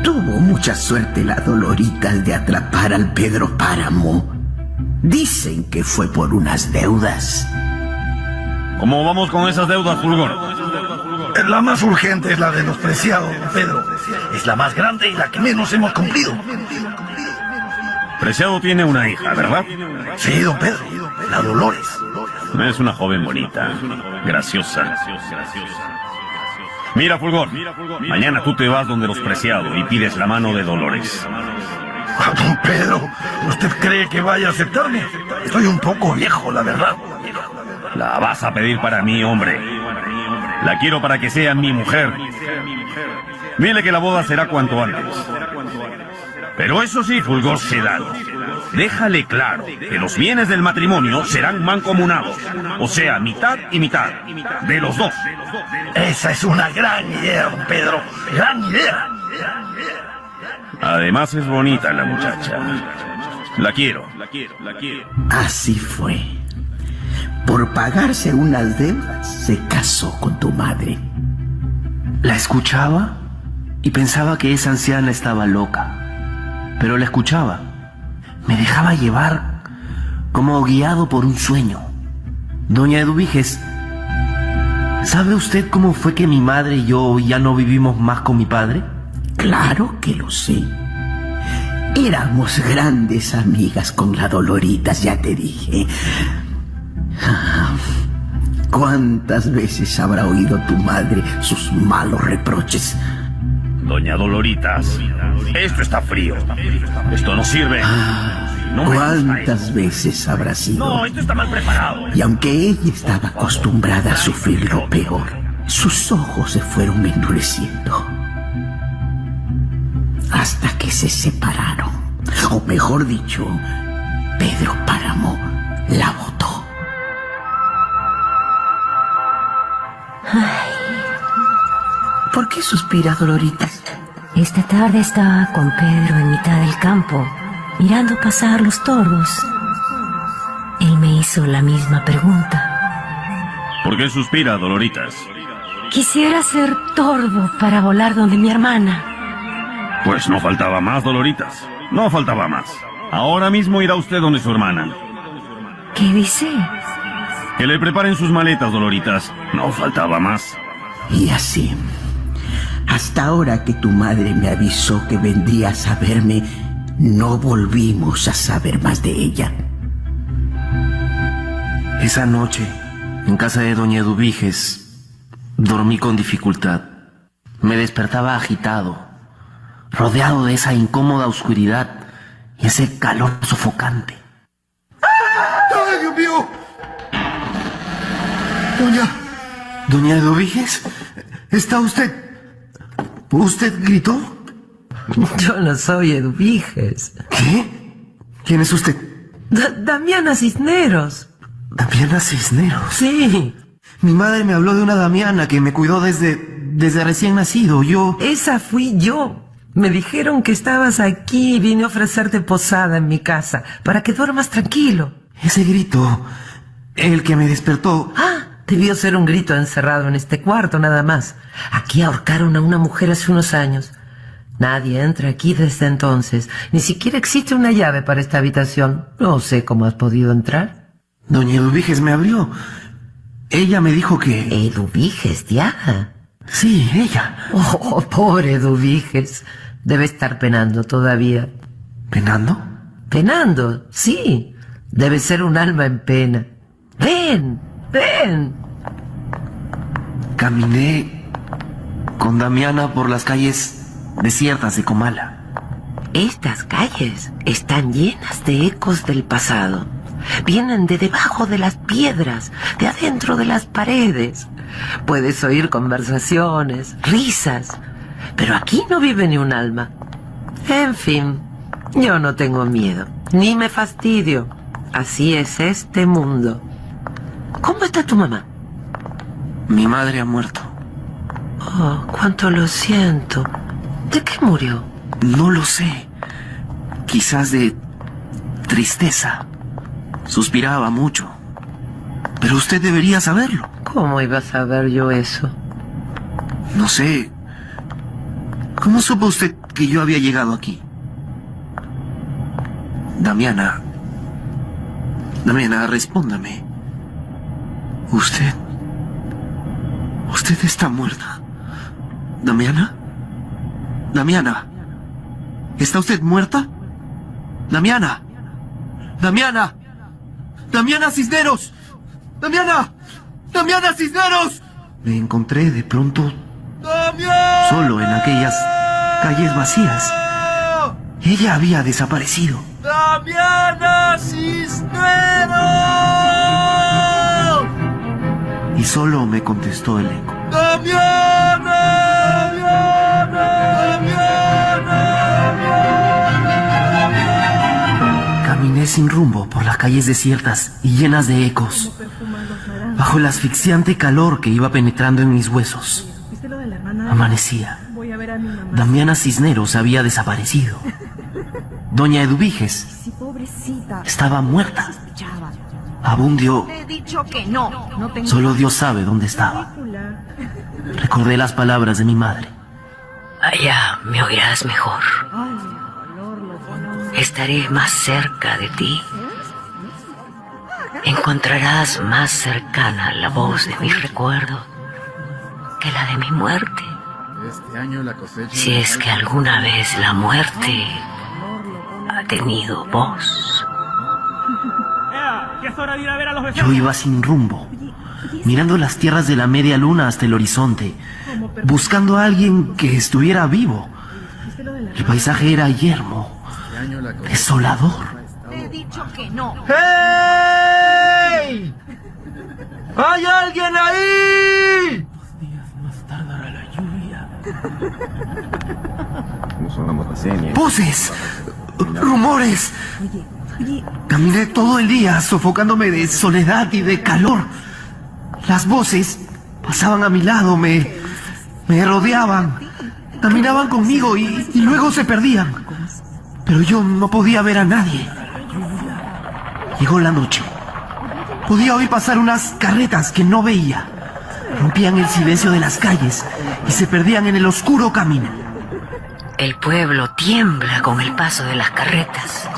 Tuvo mucha suerte la Doloritas de atrapar al Pedro Páramo. Dicen que fue por unas deudas. ¿Cómo vamos con esas deudas, Fulgor? La más urgente es la de los Preciado, don Pedro. Es la más grande y la que menos hemos cumplido. Preciado tiene una hija, ¿verdad? Sí, don Pedro. La Dolores. Es una joven bonita, graciosa. Mira, Fulgor, mañana tú te vas donde los Preciado y pides la mano de Dolores. Don Pedro, ¿usted cree que vaya a aceptarme? Estoy un poco viejo, la verdad. La vas a pedir para mí, hombre. La quiero para que sea mi mujer. Dile que la boda será cuanto antes. Pero eso sí, Fulgor Sedano, déjale claro que los bienes del matrimonio serán mancomunados. O sea, mitad y mitad. De los dos. Esa es una gran idea, don Pedro. Gran idea. Además es bonita la muchacha. La quiero. Así fue. Por pagarse unas deudas, se casó con tu madre. La escuchaba y pensaba que esa anciana estaba loca. Pero la escuchaba. Me dejaba llevar como guiado por un sueño. Doña Eduviges, ¿sabe usted cómo fue que mi madre y yo ya no vivimos más con mi padre? Claro que lo sé. Éramos grandes amigas con la Doloritas, ya te dije. ¿Cuántas veces habrá oído tu madre sus malos reproches? Doña Doloritas, esto está frío. Esto no sirve. ¿Cuántas veces habrá sido? No, esto está mal preparado. Y aunque ella estaba acostumbrada a sufrir lo peor, sus ojos se fueron endureciendo. Hasta que se separaron. O mejor dicho, Pedro Páramo la botó. ¿Por qué suspira, Doloritas? Esta tarde estaba con Pedro en mitad del campo, mirando pasar los tordos. Él me hizo la misma pregunta. ¿Por qué suspira, Doloritas? Quisiera ser tordo para volar donde mi hermana. Pues no faltaba más, Doloritas. No faltaba más. Ahora mismo irá usted donde su hermana. ¿Qué dice? Que le preparen sus maletas, Doloritas. No faltaba más. Y así, hasta ahora que tu madre me avisó que vendrías a verme, no volvimos a saber más de ella. Esa noche, en casa de doña Eduviges, dormí con dificultad. Me despertaba agitado, rodeado de esa incómoda oscuridad y ese calor sofocante. ¡Ay, Dios mío! ¿Doña Eduviges? ¿Está usted? ¿Usted gritó? Yo no soy Eduviges. ¿Qué? ¿Quién es usted? Damiana Cisneros. ¿Damiana Cisneros? Sí. Mi madre me habló de una Damiana que me cuidó desde recién nacido. Esa fui yo. Me dijeron que estabas aquí y vine a ofrecerte posada en mi casa para que duermas tranquilo. Ese grito, el que me despertó. Debió ser un grito encerrado en este cuarto, nada más. Aquí ahorcaron a una mujer hace unos años. Nadie entra aquí desde entonces. Ni siquiera existe una llave para esta habitación. No sé cómo has podido entrar. Doña Eduviges me abrió. Ella me dijo que... ¿Eduviges, ya? Sí, ella. Oh, pobre Eduviges. Debe estar penando todavía. ¿Penando? Penando, sí. Debe ser un alma en pena. Ven. Caminé con Damiana por las calles desiertas de Comala. Estas calles están llenas de ecos del pasado. Vienen de debajo de las piedras, de adentro de las paredes. Puedes oír conversaciones, risas, pero aquí no vive ni un alma. En fin, yo no tengo miedo, ni me fastidio. Así es este mundo. ¿Cómo está tu mamá? Mi madre ha muerto. Oh, cuánto lo siento. ¿De qué murió? No lo sé. Quizás de tristeza. Suspiraba mucho. Pero usted debería saberlo. ¿Cómo iba a saber yo eso? No sé. ¿Cómo supo usted que yo había llegado aquí? Damiana. Damiana, respóndame. Usted está muerta. ¿Damiana? Damiana. ¿Está usted muerta? Damiana. Damiana. Damiana Cisneros. Damiana. Damiana Cisneros. Me encontré de pronto solo en aquellas calles vacías. Ella había desaparecido. ¡Damiana Cisneros! Y solo me contestó el eco. ¡Damiana! ¡Damiana! ¡Damiana! Caminé sin rumbo por las calles desiertas y llenas de ecos, bajo el asfixiante calor que iba penetrando en mis huesos. Amanecía. Damiana Cisneros había desaparecido. Doña Eduviges estaba muerta. Abundio. Solo Dios sabe dónde estaba. Recordé las palabras de mi madre. Allá me oirás mejor. Estaré más cerca de ti. Encontrarás más cercana la voz de mi recuerdo que la de mi muerte. Si es que alguna vez la muerte ha tenido voz. Yo iba sin rumbo, mirando las tierras de la media luna hasta el horizonte, buscando a alguien que estuviera vivo. El paisaje era yermo, desolador. Te he dicho que no. ¡Hey! ¡Hay alguien ahí! 2 días más tardará la lluvia. ¡Voces! ¡Rumores! Caminé todo el día sofocándome de soledad y de calor. Las voces pasaban a mi lado, me rodeaban, caminaban conmigo y luego se perdían. Pero yo no podía ver a nadie. Llegó la noche. Podía oír pasar unas carretas que no veía. Rompían el silencio de las calles y se perdían en el oscuro camino. El pueblo tiembla con el paso de las carretas.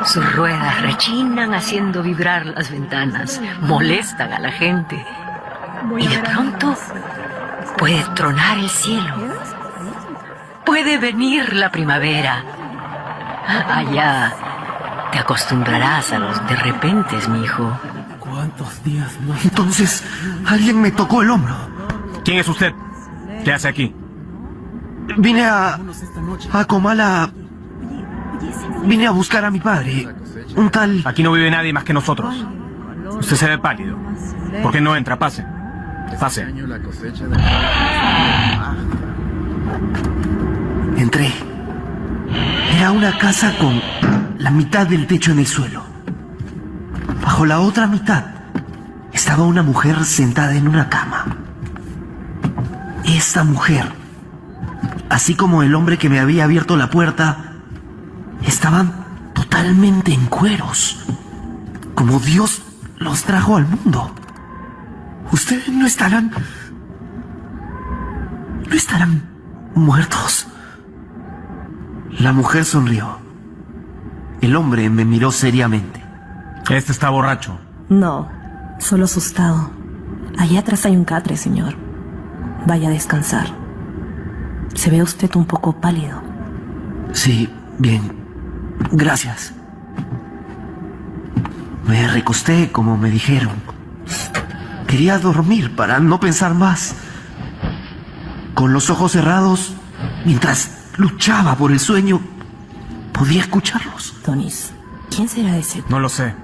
Sus ruedas rechinan haciendo vibrar las ventanas, molestan a la gente. Y de pronto puede tronar el cielo. Puede venir la primavera. Allá te acostumbrarás a los de repentes, mi hijo. ¿Cuántos días más? Entonces, alguien me tocó el hombro. ¿Quién es usted? ¿Qué hace aquí? Vine a Comala. Vine a buscar a mi padre. Un tal... Aquí no vive nadie más que nosotros. Usted se ve pálido. ¿Por qué no entra? Pase. Pase. Entré. Era una casa con la mitad del techo en el suelo. Bajo la otra mitad estaba una mujer sentada en una cama. Esta mujer, así como el hombre que me había abierto la puerta, estaban totalmente en cueros, como Dios los trajo al mundo. Ustedes no estarán muertos. La mujer sonrió. El hombre me miró seriamente. Este está borracho. No, solo asustado. Allá atrás hay un catre, señor. Vaya a descansar. Se ve usted un poco pálido. Sí, bien. Gracias. Me recosté como me dijeron. Quería dormir para no pensar más. Con los ojos cerrados, mientras luchaba por el sueño, podía escucharlos. Donis, ¿quién será ese? No lo sé.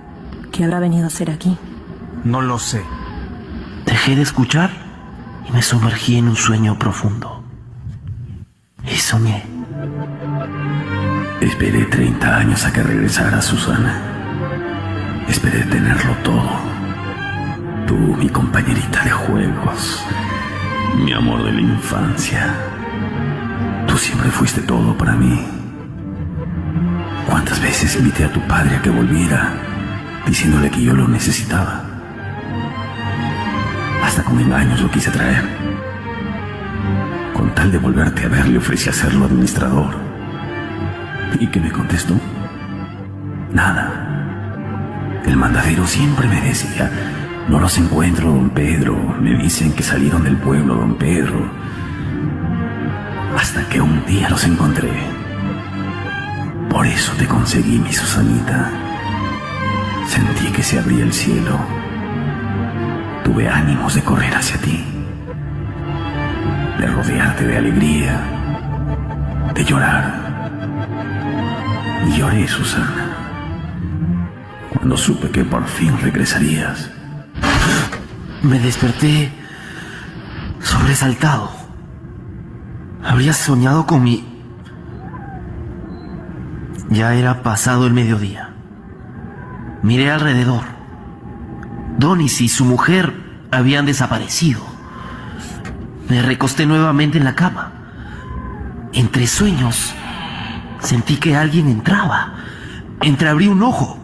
¿Qué habrá venido a hacer aquí? No lo sé. Dejé de escuchar y me sumergí en un sueño profundo. Y soñé. Esperé 30 años a que regresara Susana. Esperé tenerlo todo. Tú, mi compañerita de juegos, mi amor de la infancia. Tú siempre fuiste todo para mí. ¿Cuántas veces invité a tu padre a que volviera, diciéndole que yo lo necesitaba? Hasta con engaños lo quise traer. Con tal de volverte a ver, le ofrecí hacerlo administrador. ¿Y qué me contestó? Nada. El mandadero siempre me decía: no los encuentro, don Pedro. Me dicen que salieron del pueblo, don Pedro. Hasta que un día los encontré. Por eso te conseguí, mi Susanita. Sentí que se abría el cielo. Tuve ánimos de correr hacia ti, de rodearte de alegría, de llorar. Y lloré, Susana, cuando supe que por fin regresarías. Me desperté sobresaltado. Habría soñado con mi... Ya era pasado el mediodía. Miré alrededor. Donis y su mujer habían desaparecido. Me recosté nuevamente en la cama. Entre sueños, sentí que alguien entraba. Entreabrí un ojo.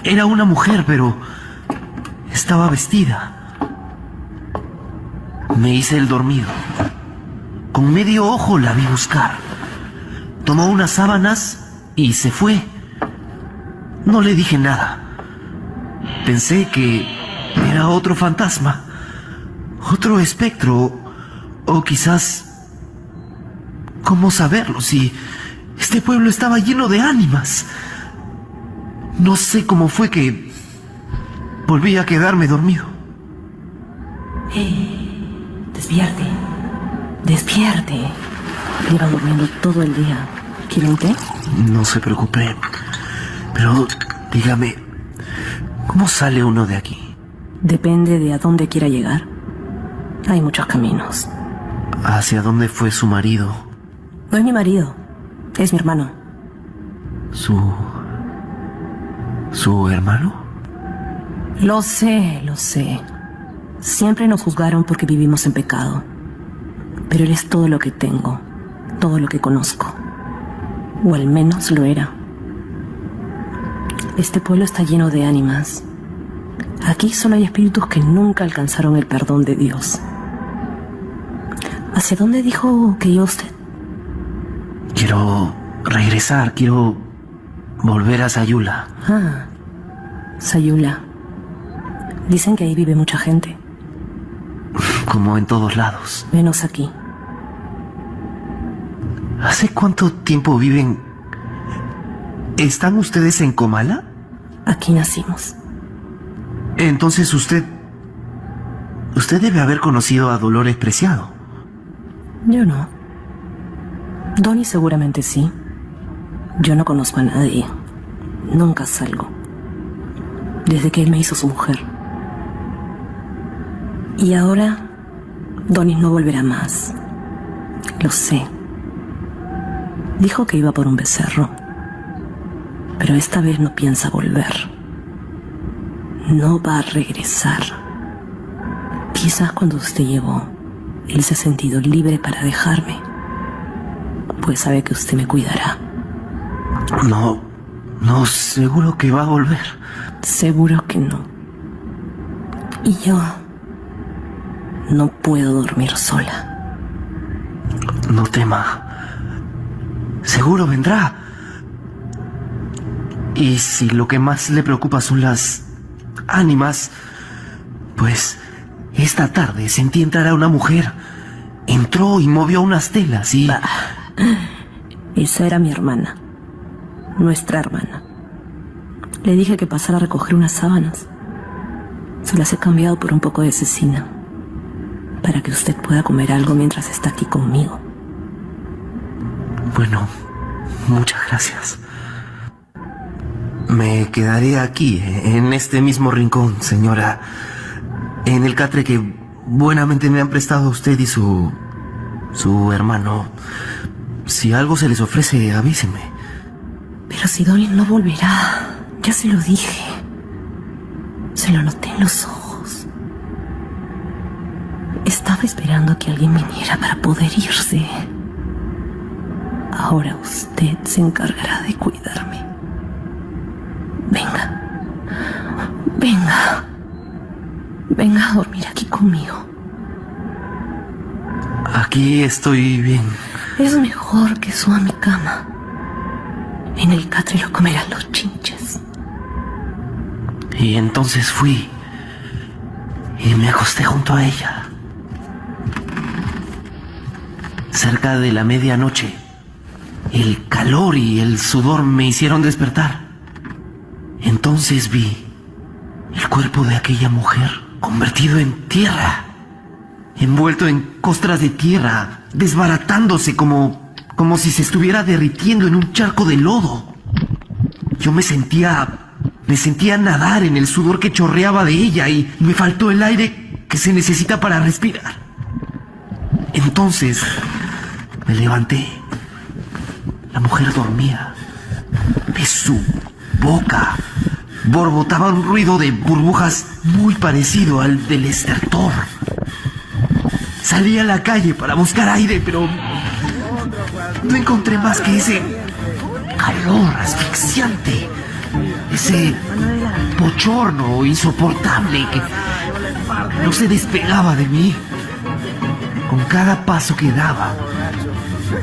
Era una mujer, pero estaba vestida. Me hice el dormido. Con medio ojo la vi buscar. Tomó unas sábanas y se fue. No le dije nada. Pensé que era otro fantasma, otro espectro, o quizás... ¿Cómo saberlo si este pueblo estaba lleno de ánimas? No sé cómo fue que volví a quedarme dormido. Despierte. Despierte. Lleva durmiendo todo el día. ¿Quiere un té? No se preocupe. Pero dígame, ¿cómo sale uno de aquí? Depende de a dónde quiera llegar. Hay muchos caminos. ¿Hacia dónde fue su marido? No es mi marido. Es mi hermano. ¿Su hermano? Lo sé, lo sé. Siempre nos juzgaron porque vivimos en pecado. Pero él es todo lo que tengo, todo lo que conozco. O al menos lo era. Este pueblo está lleno de ánimas. Aquí solo hay espíritus que nunca alcanzaron el perdón de Dios. ¿Hacia dónde dijo que iba usted? Quiero regresar, quiero volver a Sayula. Ah, Sayula. Dicen que ahí vive mucha gente. Como en todos lados. Menos aquí. ¿Hace cuánto tiempo viven? ¿Están ustedes en Comala? Aquí nacimos. Entonces usted debe haber conocido a Dolores Preciado. Yo no. Donnie seguramente sí. Yo no conozco a nadie. Nunca salgo. Desde que él me hizo su mujer. Y ahora, Donnie no volverá más. Lo sé. Dijo que iba por un becerro. Pero esta vez no piensa volver. No va a regresar. Quizás cuando usted llegó, él se ha sentido libre para dejarme. Pues sabe que usted me cuidará. No, seguro que va a volver. Seguro que no. Y yo no puedo dormir sola. No tema. Seguro vendrá. Y si lo que más le preocupa son las ánimas, pues esta tarde sentí entrar a una mujer. Entró y movió unas telas y... Esa era mi hermana. Nuestra hermana. Le dije que pasara a recoger unas sábanas. Se las he cambiado por un poco de cecina, para que usted pueda comer algo mientras está aquí conmigo. Bueno, muchas gracias. Me quedaré aquí, en este mismo rincón, señora. En el catre que buenamente me han prestado usted y su hermano. Si algo se les ofrece, avísenme. Pero si Donnie no volverá, ya se lo dije. Se lo noté en los ojos. Estaba esperando que alguien viniera para poder irse. Ahora usted se encargará de cuidarme. Venga. Venga. Venga a dormir aquí conmigo. Aquí estoy bien. Es mejor que suba a mi cama. En el catre lo comerán los chinches. Y entonces fui y me acosté junto a ella. Cerca de la medianoche, el calor y el sudor me hicieron despertar. Entonces vi el cuerpo de aquella mujer convertido en tierra, envuelto en costras de tierra, desbaratándose como si se estuviera derritiendo en un charco de lodo. Yo me sentía nadar en el sudor que chorreaba de ella y me faltó el aire que se necesita para respirar. Entonces me levanté. La mujer dormía. De su boca borbotaba un ruido de burbujas muy parecido al del estertor. Salí a la calle para buscar aire, pero no encontré más que ese calor asfixiante, ese bochorno insoportable que no se despegaba de mí. Con cada paso que daba,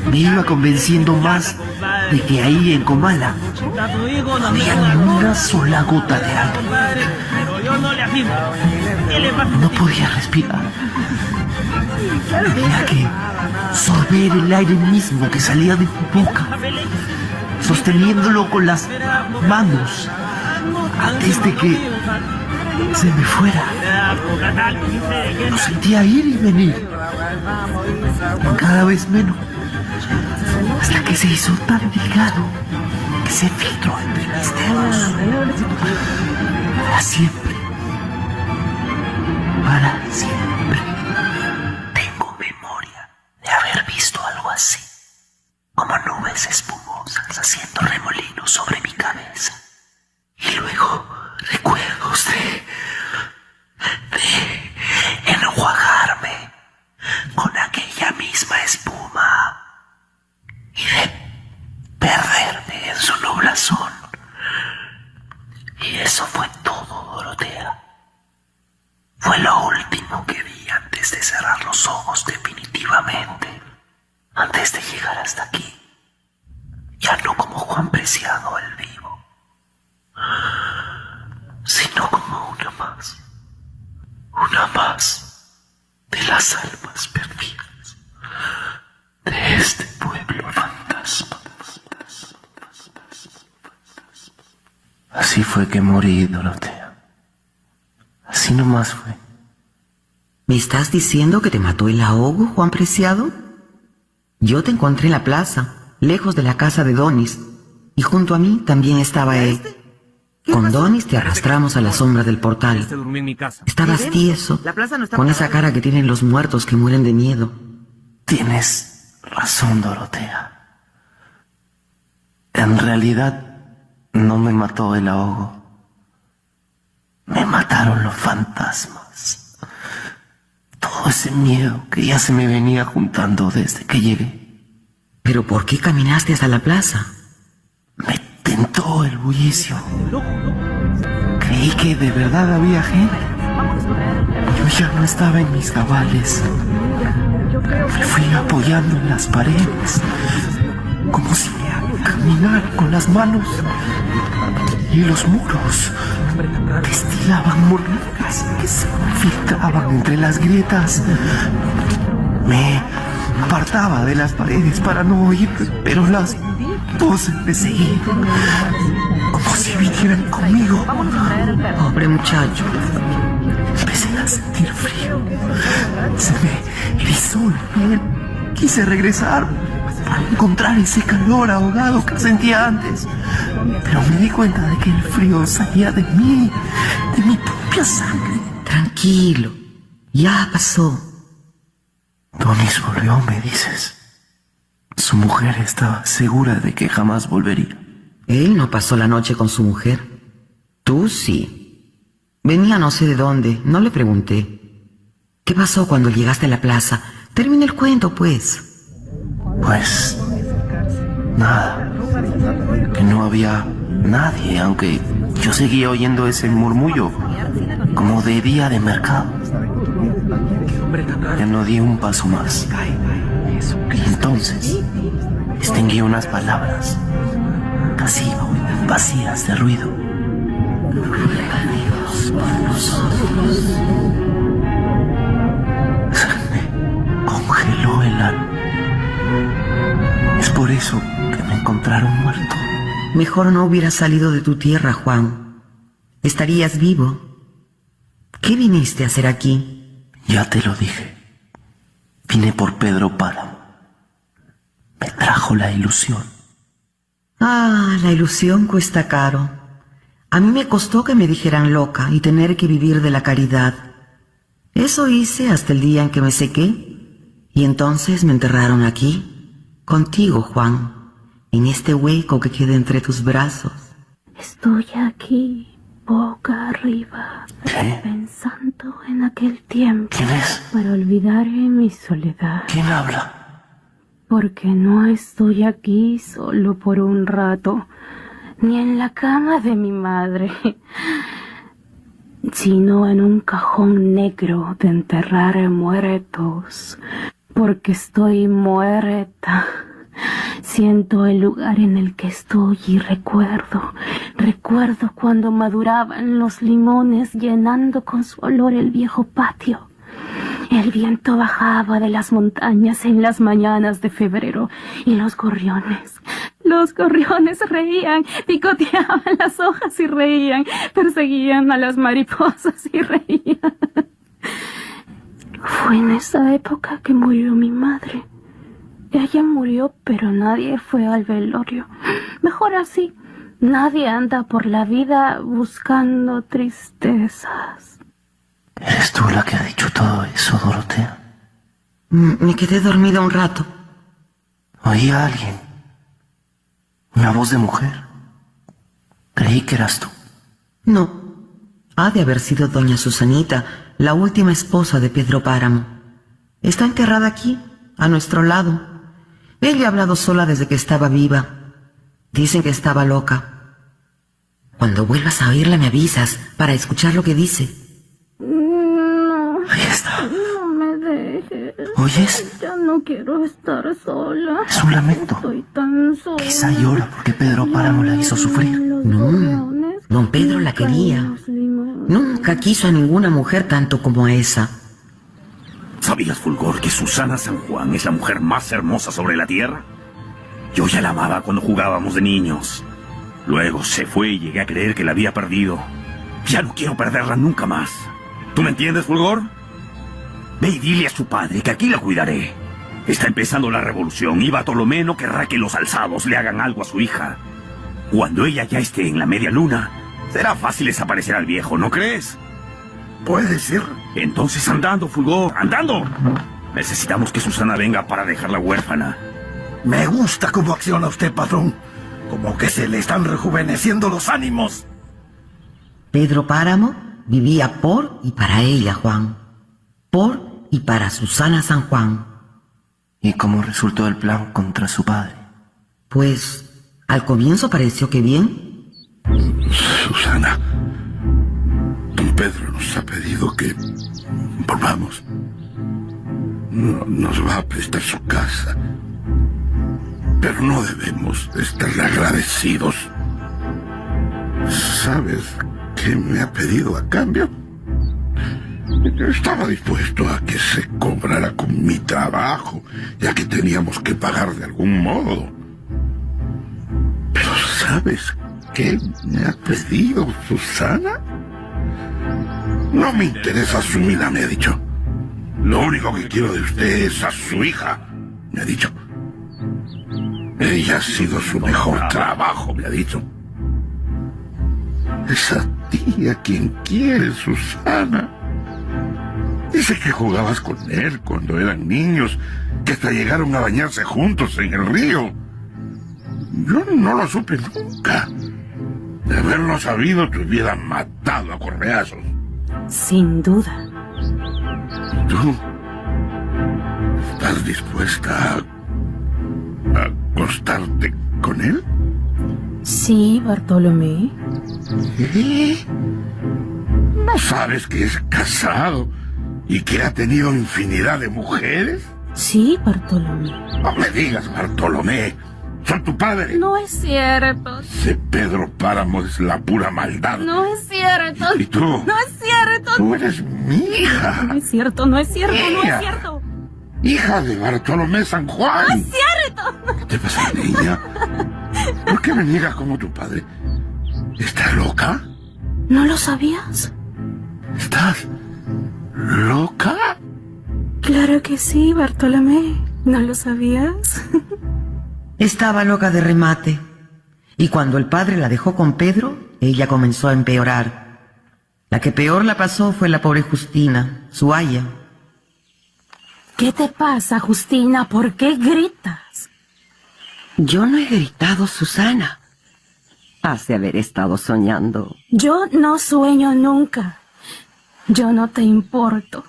me iba convenciendo más de que ahí en Comala no había ni una sola gota de agua. No podía respirar. Tenía que sorber el aire mismo que salía de mi boca, sosteniéndolo con las manos antes de que se me fuera. Lo sentía ir y venir, cada vez menos, hasta que se hizo tan delgado que se filtró entre mis dedos. Para siempre. Para siempre. Tengo memoria de haber visto algo así, como nubes espumosas haciendo remolinos sobre mi cabeza. Y luego recuerdos de enjuagarme con aquella misma espuma y de perderme en su nublazón. Y eso fue todo, Dorotea. Fue lo último que vi antes de cerrar los ojos definitivamente, antes de llegar hasta aquí. Ya no como Juan Preciado el vivo, sino como una más de las almas perdidas de este pueblo fantasma. Así fue que morí, Dorotea. Así nomás fue. ¿Me estás diciendo que te mató el ahogo, Juan Preciado? Yo te encontré en la plaza, lejos de la casa de Donis, y junto a mí también estaba él. Con Donis te arrastramos a la sombra del portal. Estabas tieso, con esa cara que tienen los muertos que mueren de miedo. Tienes razón, Dorotea. En realidad, no me mató el ahogo. Me mataron los fantasmas. Todo ese miedo que ya se me venía juntando desde que llegué. ¿Pero por qué caminaste hasta la plaza? Me tentó el bullicio. Creí que de verdad había gente. Yo ya no estaba en mis cabales. Me fui apoyando en las paredes, como si caminara con las manos. Y los muros destilaban murmuras que se filtraban entre las grietas. Me apartaba de las paredes para no oír, pero las voces me seguían, como si vinieran conmigo. Pobre muchacho. Empecé a sentir frío. Se me erizó la piel. Quise regresar para encontrar ese calor ahogado que sentía antes. Pero me di cuenta de que el frío salía de mí, de mi propia sangre. Tranquilo, ya pasó. Donis volvió, me dices. Su mujer estaba segura de que jamás volvería. Él no pasó la noche con su mujer. Tú sí. Venía no sé de dónde, no le pregunté. ¿Qué pasó cuando llegaste a la plaza? Termina el cuento, pues. Pues Nada. Que no había nadie, aunque yo seguía oyendo ese murmullo como de día de mercado. Ya no di un paso más. Y entonces distinguí unas palabras casi vacías de ruido. Se me congeló el alma. Es por eso que me encontraron muerto. Mejor no hubieras salido de tu tierra, Juan. Estarías vivo. ¿Qué viniste a hacer aquí? Ya te lo dije. Vine por Pedro Páramo. Me trajo la ilusión. Ah, la ilusión cuesta caro. A mí me costó que me dijeran loca y tener que vivir de la caridad. Eso hice hasta el día en que me sequé. Y entonces me enterraron aquí, contigo, Juan, en este hueco que queda entre tus brazos. Estoy aquí, boca arriba, pensando en aquel tiempo. ¿Quién es? Para olvidar mi soledad. ¿Quién habla? Porque no estoy aquí solo por un rato, ni en la cama de mi madre, sino en un cajón negro de enterrar muertos, porque estoy muerta. Siento el lugar en el que estoy y recuerdo cuando maduraban los limones llenando con su olor el viejo patio. El viento bajaba de las montañas en las mañanas de febrero y los gorriones reían, picoteaban las hojas y reían, perseguían a las mariposas y reían. Fue en esa época que murió mi madre. Ella murió, pero nadie fue al velorio. Mejor así, nadie anda por la vida buscando tristezas. ¿Eres tú la que ha dicho todo eso, Dorotea? Me quedé dormida un rato. Oí a alguien. Una voz de mujer. Creí que eras tú. No, ha de haber sido doña Susanita, la última esposa de Pedro Páramo. Está enterrada aquí, a nuestro lado. Ella ha hablado sola desde que estaba viva. Dicen que estaba loca. Cuando vuelvas a oírla me avisas para escuchar lo que dice. Ahí está. No me dejes. ¿Oyes? Ya no quiero estar sola. Es un lamento. Estoy tan sola. Quizá llora porque Pedro Páramo la hizo sufrir. No, don Pedro la quería. Nunca quiso a ninguna mujer tanto como a esa. ¿Sabías, Fulgor, que Susana San Juan es la mujer más hermosa sobre la tierra? Yo ya la amaba cuando jugábamos de niños. Luego se fue y llegué a creer que la había perdido. Ya no quiero perderla nunca más. ¿Tú me entiendes, Fulgor? Ve y dile a su padre que aquí la cuidaré. Está empezando la revolución y Bartolomé no querrá que los alzados le hagan algo a su hija. Cuando ella ya esté en la media luna, será fácil desaparecer al viejo, ¿no crees? Puede ser. Entonces andando, Fulgor, andando. Necesitamos que Susana venga para dejarla huérfana. Me gusta cómo acciona usted, patrón. Como que se le están rejuveneciendo los ánimos. Pedro Páramo vivía por y para ella, Juan. Por y para Susana San Juan. ¿Y cómo resultó el plan contra su padre? Pues, al comienzo pareció que bien. Susana, don Pedro nos ha pedido que volvamos. Nos va a prestar su casa. Pero no debemos estarle agradecidos. ¿Sabes qué me ha pedido a cambio? Estaba dispuesto a que se cobrara con mi trabajo, ya que teníamos que pagar de algún modo. Pero ¿sabes qué me ha pedido Susana? No me interesa su vida, me ha dicho. Lo único que quiero de usted es a su hija, me ha dicho. Ella ha sido su mejor trabajo, me ha dicho. Es a ti a quien quiere, Susana. Dice que jugabas con él cuando eran niños, que hasta llegaron a bañarse juntos en el río. Yo no lo supe nunca. De haberlo sabido, te hubieran matado a correazos. Sin duda. ¿Tú estás dispuesta a acostarte con él? Sí, Bartolomé. ¿Qué? ¿No sabes que es casado y que ha tenido infinidad de mujeres? Sí, Bartolomé. No me digas, Bartolomé. Soy tu padre. No es cierto. Ese Pedro Páramo es la pura maldad. No es cierto. ¿Y tú? No es cierto. Tú eres mi hija. No es cierto, no es cierto, no Ella. es cierto. Hija de Bartolomé San Juan. No es cierto. ¿Qué te pasa, niña? ¿Por qué me niegas como tu padre? ¿Estás loca? ¿No lo sabías? ¿Estás loca? Claro que sí, Bartolomé. ¿No lo sabías? Estaba loca de remate. Y cuando el padre la dejó con Pedro, ella comenzó a empeorar. La que peor la pasó fue la pobre Justina, su aya. ¿Qué te pasa, Justina? ¿Por qué gritas? Yo no he gritado, Susana. Has de haber estado soñando. Yo no sueño nunca. Yo no te importo.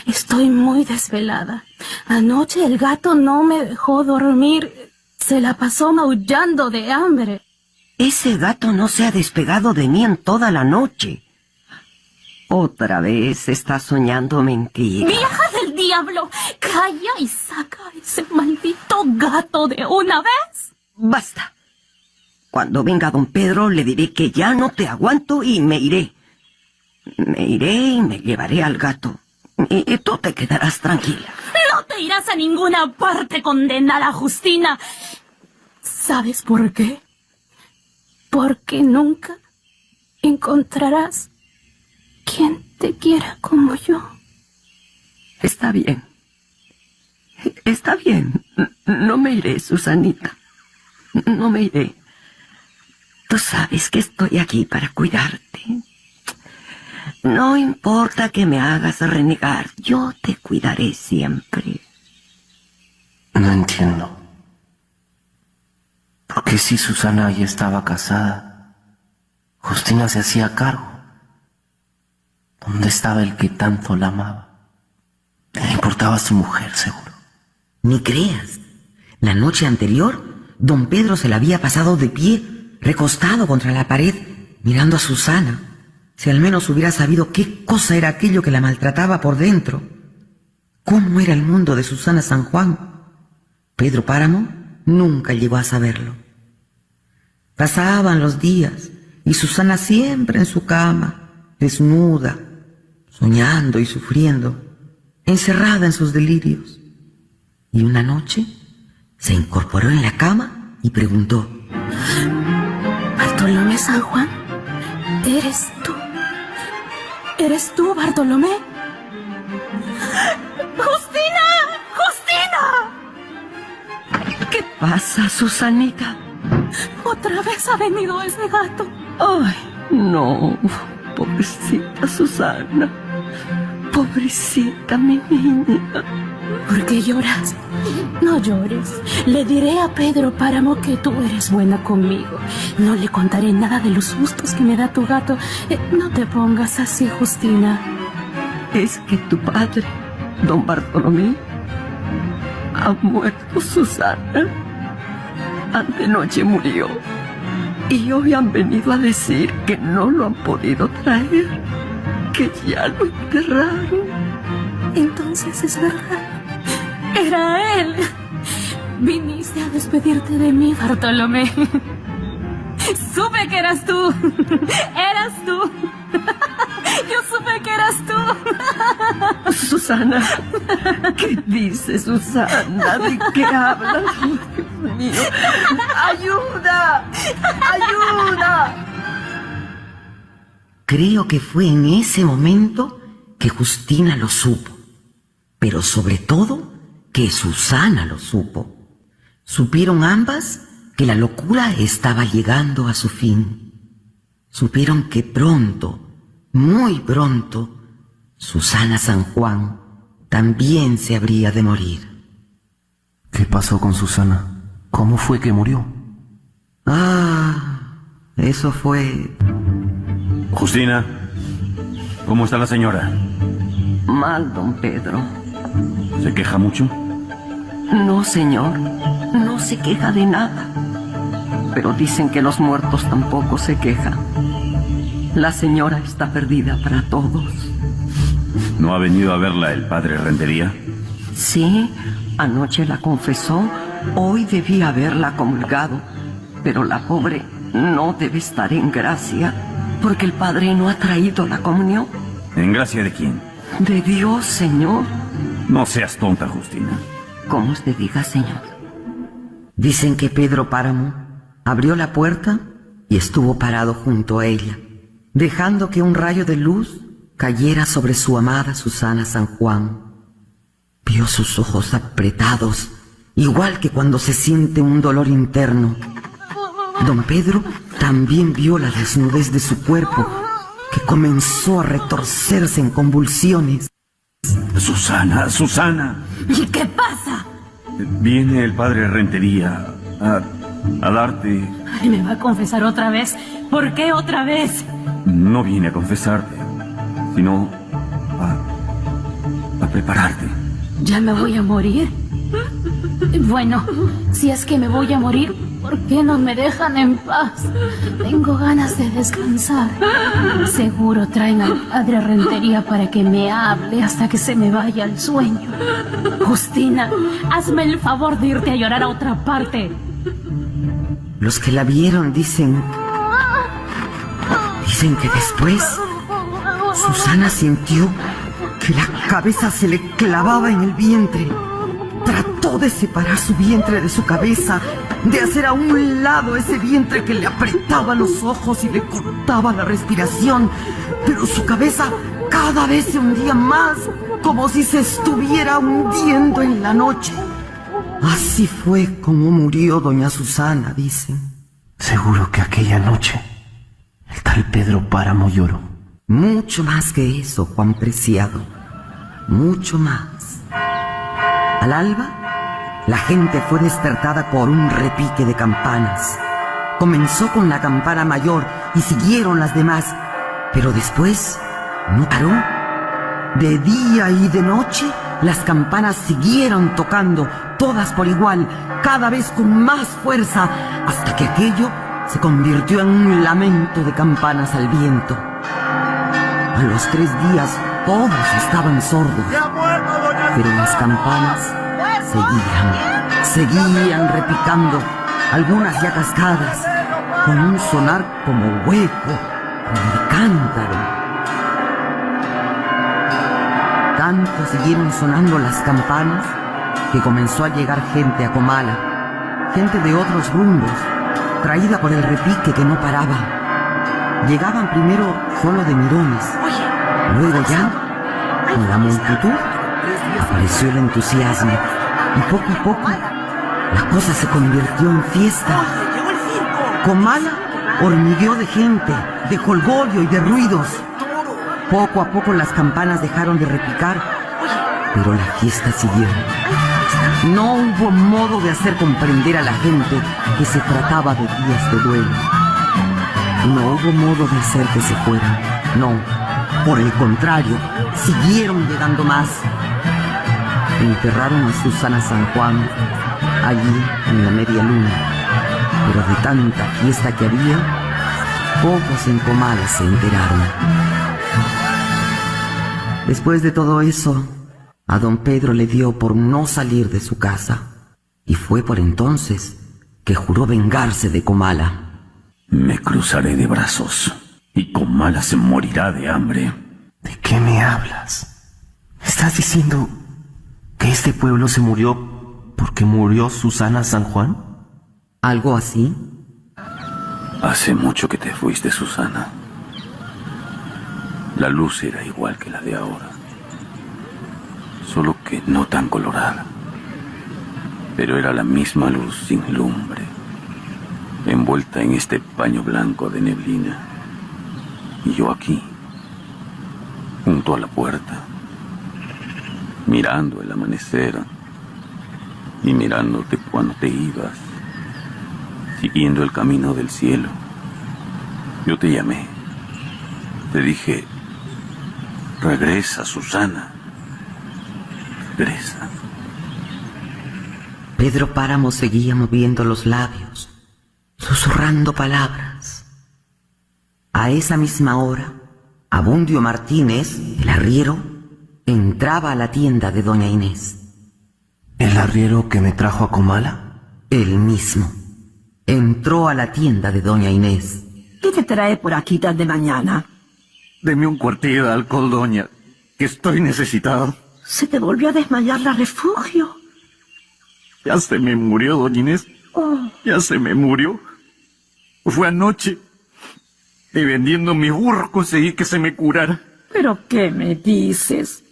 Estoy muy desvelada. Anoche el gato no me dejó dormir. Se la pasó maullando de hambre. Ese gato no se ha despegado de mí en toda la noche. Otra vez está soñando mentira. ¡Vieja del diablo! ¡Calla y saca a ese maldito gato de una vez! Basta. Cuando venga don Pedro le diré que ya no te aguanto y me iré. Me iré y me llevaré al gato. Y tú te quedarás tranquila. ¡No te irás a ninguna parte, condenada Justina! ¿Sabes por qué? Porque nunca encontrarás quien te quiera como yo. Está bien. Está bien. No me iré, Susanita. No me iré. Tú sabes que estoy aquí para cuidarte. No importa que me hagas renegar, yo te cuidaré siempre. No entiendo. ¿Por qué si Susana ya estaba casada, Justina se hacía cargo? ¿Dónde estaba el que tanto la amaba? Le importaba a su mujer, seguro. Ni creas. La noche anterior, don Pedro se la había pasado de pie, recostado contra la pared, mirando a Susana. Si al menos hubiera sabido qué cosa era aquello que la maltrataba por dentro. ¿Cómo era el mundo de Susana San Juan? Pedro Páramo nunca llegó a saberlo. Pasaban los días y Susana siempre en su cama, desnuda, soñando y sufriendo, encerrada en sus delirios. Y una noche se incorporó en la cama y preguntó: ¿Bartolomé San Juan? ¿Eres tú? ¿Eres tú, Bartolomé? ¡Justina! ¡Justina! ¿Qué pasa, Susanita? Otra vez ha venido ese gato. Ay, no, pobrecita Susana. Pobrecita mi niña. ¿Por qué lloras? No llores. Le diré a Pedro Páramo que tú eres buena conmigo. No le contaré nada de los sustos que me da tu gato. No te pongas así, Justina. Es que tu padre, don Bartolomé, ha muerto, Susana. Antenoche murió. Y hoy han venido a decir que no lo han podido traer, que ya lo enterraron. Entonces es verdad. Era él. Viniste a despedirte de mí, Bartolomé. Supe que eras tú. Eras tú. Yo supe que eras tú. Susana, ¿qué dices, Susana? ¿De qué hablas? Dios mío. ¡Ayuda! ¡Ayuda! Creo que fue en ese momento que Justina lo supo, pero sobre todo que Susana lo supo. Supieron ambas que la locura estaba llegando a su fin. Supieron que pronto, muy pronto, Susana San Juan también se habría de morir. ¿Qué pasó con Susana? ¿Cómo fue que murió? Eso fue... Justina, ¿cómo está la señora? Mal, don Pedro. ¿Se queja mucho? No, señor. No se queja de nada. pero dicen que los muertos tampoco se quejan. La señora está perdida para todos. ¿No ha venido a verla el padre Rentería? Sí, anoche la confesó. Hoy debía haberla comulgado, pero la pobre no debe estar en gracia, porque el padre no ha traído la comunión. ¿En gracia de quién? De Dios, señor. No seas tonta, Justina. Como usted diga, señor. Dicen que Pedro Páramo abrió la puerta y estuvo parado junto a ella, dejando que un rayo de luz cayera sobre su amada Susana San Juan. Vio sus ojos apretados, igual que cuando se siente un dolor interno. Don Pedro también vio la desnudez de su cuerpo, que comenzó a retorcerse en convulsiones. Susana, Susana. ¿Y qué pasa? Viene el padre Rentería a darte... Ay, ¿me va a confesar otra vez? ¿Por qué otra vez? No viene a confesarte, sino a prepararte. ¿Ya me voy a morir? Bueno, si es que me voy a morir, ¿por qué no me dejan en paz? Tengo ganas de descansar. Seguro traen al padre Rentería para que me hable hasta que se me vaya el sueño. Justina, hazme el favor de irte a llorar a otra parte. Los que la vieron dicen que después Susana sintió que la cabeza se le clavaba en el vientre. Trató de separar su vientre de su cabeza, de hacer a un lado ese vientre que le apretaba los ojos y le cortaba la respiración, pero su cabeza cada vez se hundía más, como si se estuviera hundiendo en la noche. Así fue como murió doña Susana, dicen. Seguro que aquella noche el tal Pedro Páramo lloró. Mucho más que eso, Juan Preciado. Mucho más. Al alba, la gente fue despertada por un repique de campanas. Comenzó con la campana mayor y siguieron las demás, pero después no paró. De día y de noche, las campanas siguieron tocando, todas por igual, cada vez con más fuerza, hasta que aquello se convirtió en un lamento de campanas al viento. A los 3 días todos estaban sordos, pero las campanas seguían repicando, algunas ya cascadas, con un sonar como hueco, como de cántaro. Tanto siguieron sonando las campanas que comenzó a llegar gente a Comala, gente de otros rumbos, traída por el repique que no paraba. Llegaban primero solo de mirones, luego ya, con la multitud, apareció el entusiasmo, y poco a poco la cosa se convirtió en fiesta. Comala hormigueó de gente, de jolgorio y de ruidos. Poco a poco las campanas dejaron de repicar, pero la fiesta siguió. No hubo modo de hacer comprender a la gente que se trataba de días de duelo. No hubo modo de hacer que se fueran. No, por el contrario, siguieron llegando más. Enterraron a Susana San Juan allí en la media luna, pero de tanta fiesta que había, pocos en Comala se enteraron. Después de todo eso, a don Pedro le dio por no salir de su casa, y fue por entonces que juró vengarse de Comala. Me cruzaré de brazos, y Comala se morirá de hambre. ¿De qué me hablas? ¿Estás diciendo que este pueblo se murió porque murió Susana San Juan? ¿Algo así? Hace mucho que te fuiste, Susana. La luz era igual que la de ahora, solo que no tan colorada. Pero era la misma luz sin lumbre, envuelta en este paño blanco de neblina. Y yo aquí, junto a la puerta, mirando el amanecer y mirándote cuando te ibas, siguiendo el camino del cielo. Yo te llamé, te dije: regresa, Susana, regresa. Pedro Páramo seguía moviendo los labios. Sus susurrando palabras. A esa misma hora, Abundio Martínez, el arriero, entraba a la tienda de doña Inés. ¿El arriero que me trajo a Comala? Él mismo. Entró a la tienda de doña Inés. ¿Qué te trae por aquí tan de mañana? Deme un cuartillo de alcohol, doña, que estoy necesitado. ¿Se te volvió a desmayar la refugio? Ya se me murió, doña Inés. Oh. Ya se me murió. Fue anoche. Y vendiendo mi burro conseguí que se me curara. ¿Pero qué me dices?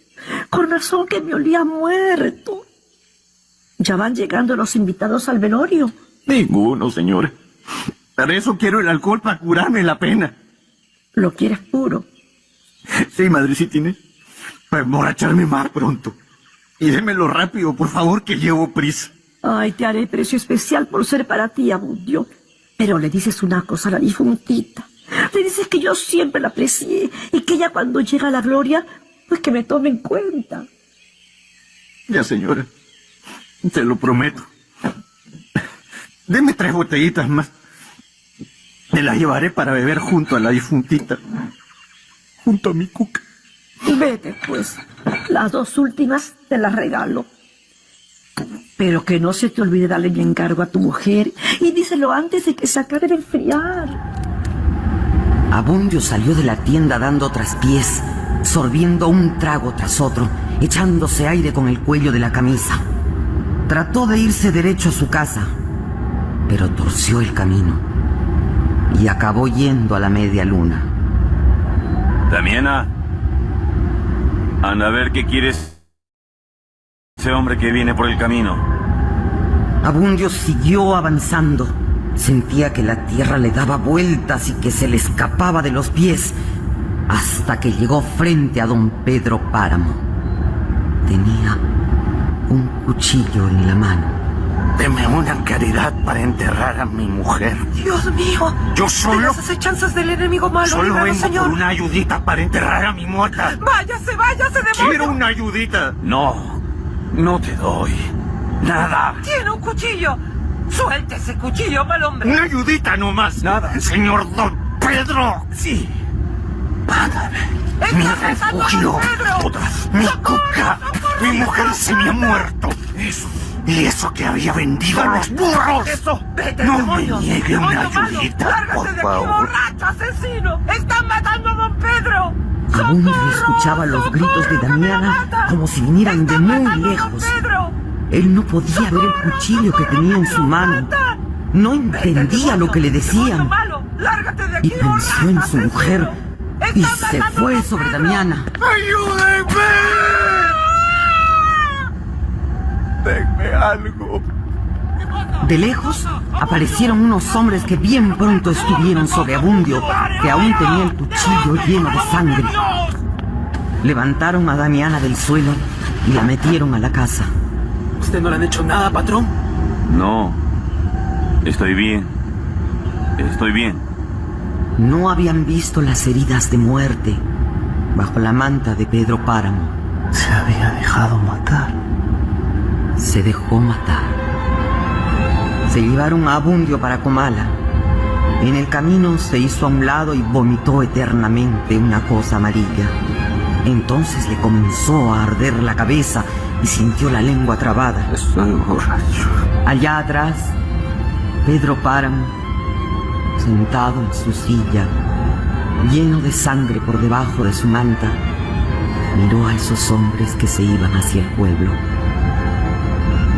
Con razón que me olía muerto. ¿Ya van llegando los invitados al velorio? Ninguno, señora. Para eso quiero el alcohol, para curarme la pena. ¿Lo quieres puro? Sí, madrecita Inés. Para emborracharme más pronto. Y démelo rápido, por favor, que llevo prisa. Ay, te haré precio especial por ser para ti, Abundio. Pero le dices una cosa a la difuntita. Le dices que yo siempre la aprecié y que ella cuando llega a la gloria, pues que me tome en cuenta. Ya, señora. Te lo prometo. Deme 3 botellitas más. Me las llevaré para beber junto a la difuntita. Junto a mi cuca. Vete, pues. Las 2 últimas te las regalo. Pero que no se te olvide darle mi encargo a tu mujer y díselo antes de que se acabe de enfriar. Abundio salió de la tienda dando traspiés, sorbiendo un trago tras otro, echándose aire con el cuello de la camisa. Trató de irse derecho a su casa, pero torció el camino y acabó yendo a la media luna. Damiana, anda a ver qué quieres ese hombre que viene por el camino. Abundio siguió avanzando. Sentía que la tierra le daba vueltas y que se le escapaba de los pies, hasta que llegó frente a don Pedro Páramo. Tenía un cuchillo en la mano. Deme una caridad para enterrar a mi mujer. Dios mío. Yo solo... De las acechanzas del enemigo malo. Solo vengo señor. por una ayudita para enterrar a mi muerta. Váyase, váyase, demonio. Quiero una ayudita. No, no te doy. Nada. Tiene un cuchillo. Suelte ese cuchillo, mal hombre. Una ayudita nomás. Nada. Señor don Pedro. Sí. Mi refugio. Mi cuca. Mi mujer se me ha muerto. Eso. Y eso que había vendido los burros. Eso. Vete, no demonio. me niegue una ayudita, Lárgate por de aquí, favor. borracho, asesino. Están matando a don Pedro. Abundio escuchaba los gritos de Damiana como si vinieran de muy lejos. Él no podía ver el cuchillo que tenía en su mano. No entendía lo que le decían. Y pensó en su mujer y se fue sobre Damiana. ¡Ayúdenme! ¡Denme algo! De lejos aparecieron unos hombres que bien pronto estuvieron sobre Abundio, que aún tenía el cuchillo lleno de sangre. Levantaron a Damiana del suelo y la metieron a la casa. ¿Usted no le han hecho nada, patrón? No. Estoy bien. Estoy bien. No habían visto las heridas de muerte bajo la manta de Pedro Páramo. Se había dejado matar. Se dejó matar. Se llevaron a Abundio para Comala. En el camino se hizo a un lado y vomitó eternamente una cosa amarilla. Entonces le comenzó a arder la cabeza y sintió la lengua trabada. Estoy borracho. Allá atrás, Pedro Páramo, sentado en su silla, lleno de sangre por debajo de su manta, miró a esos hombres que se iban hacia el pueblo.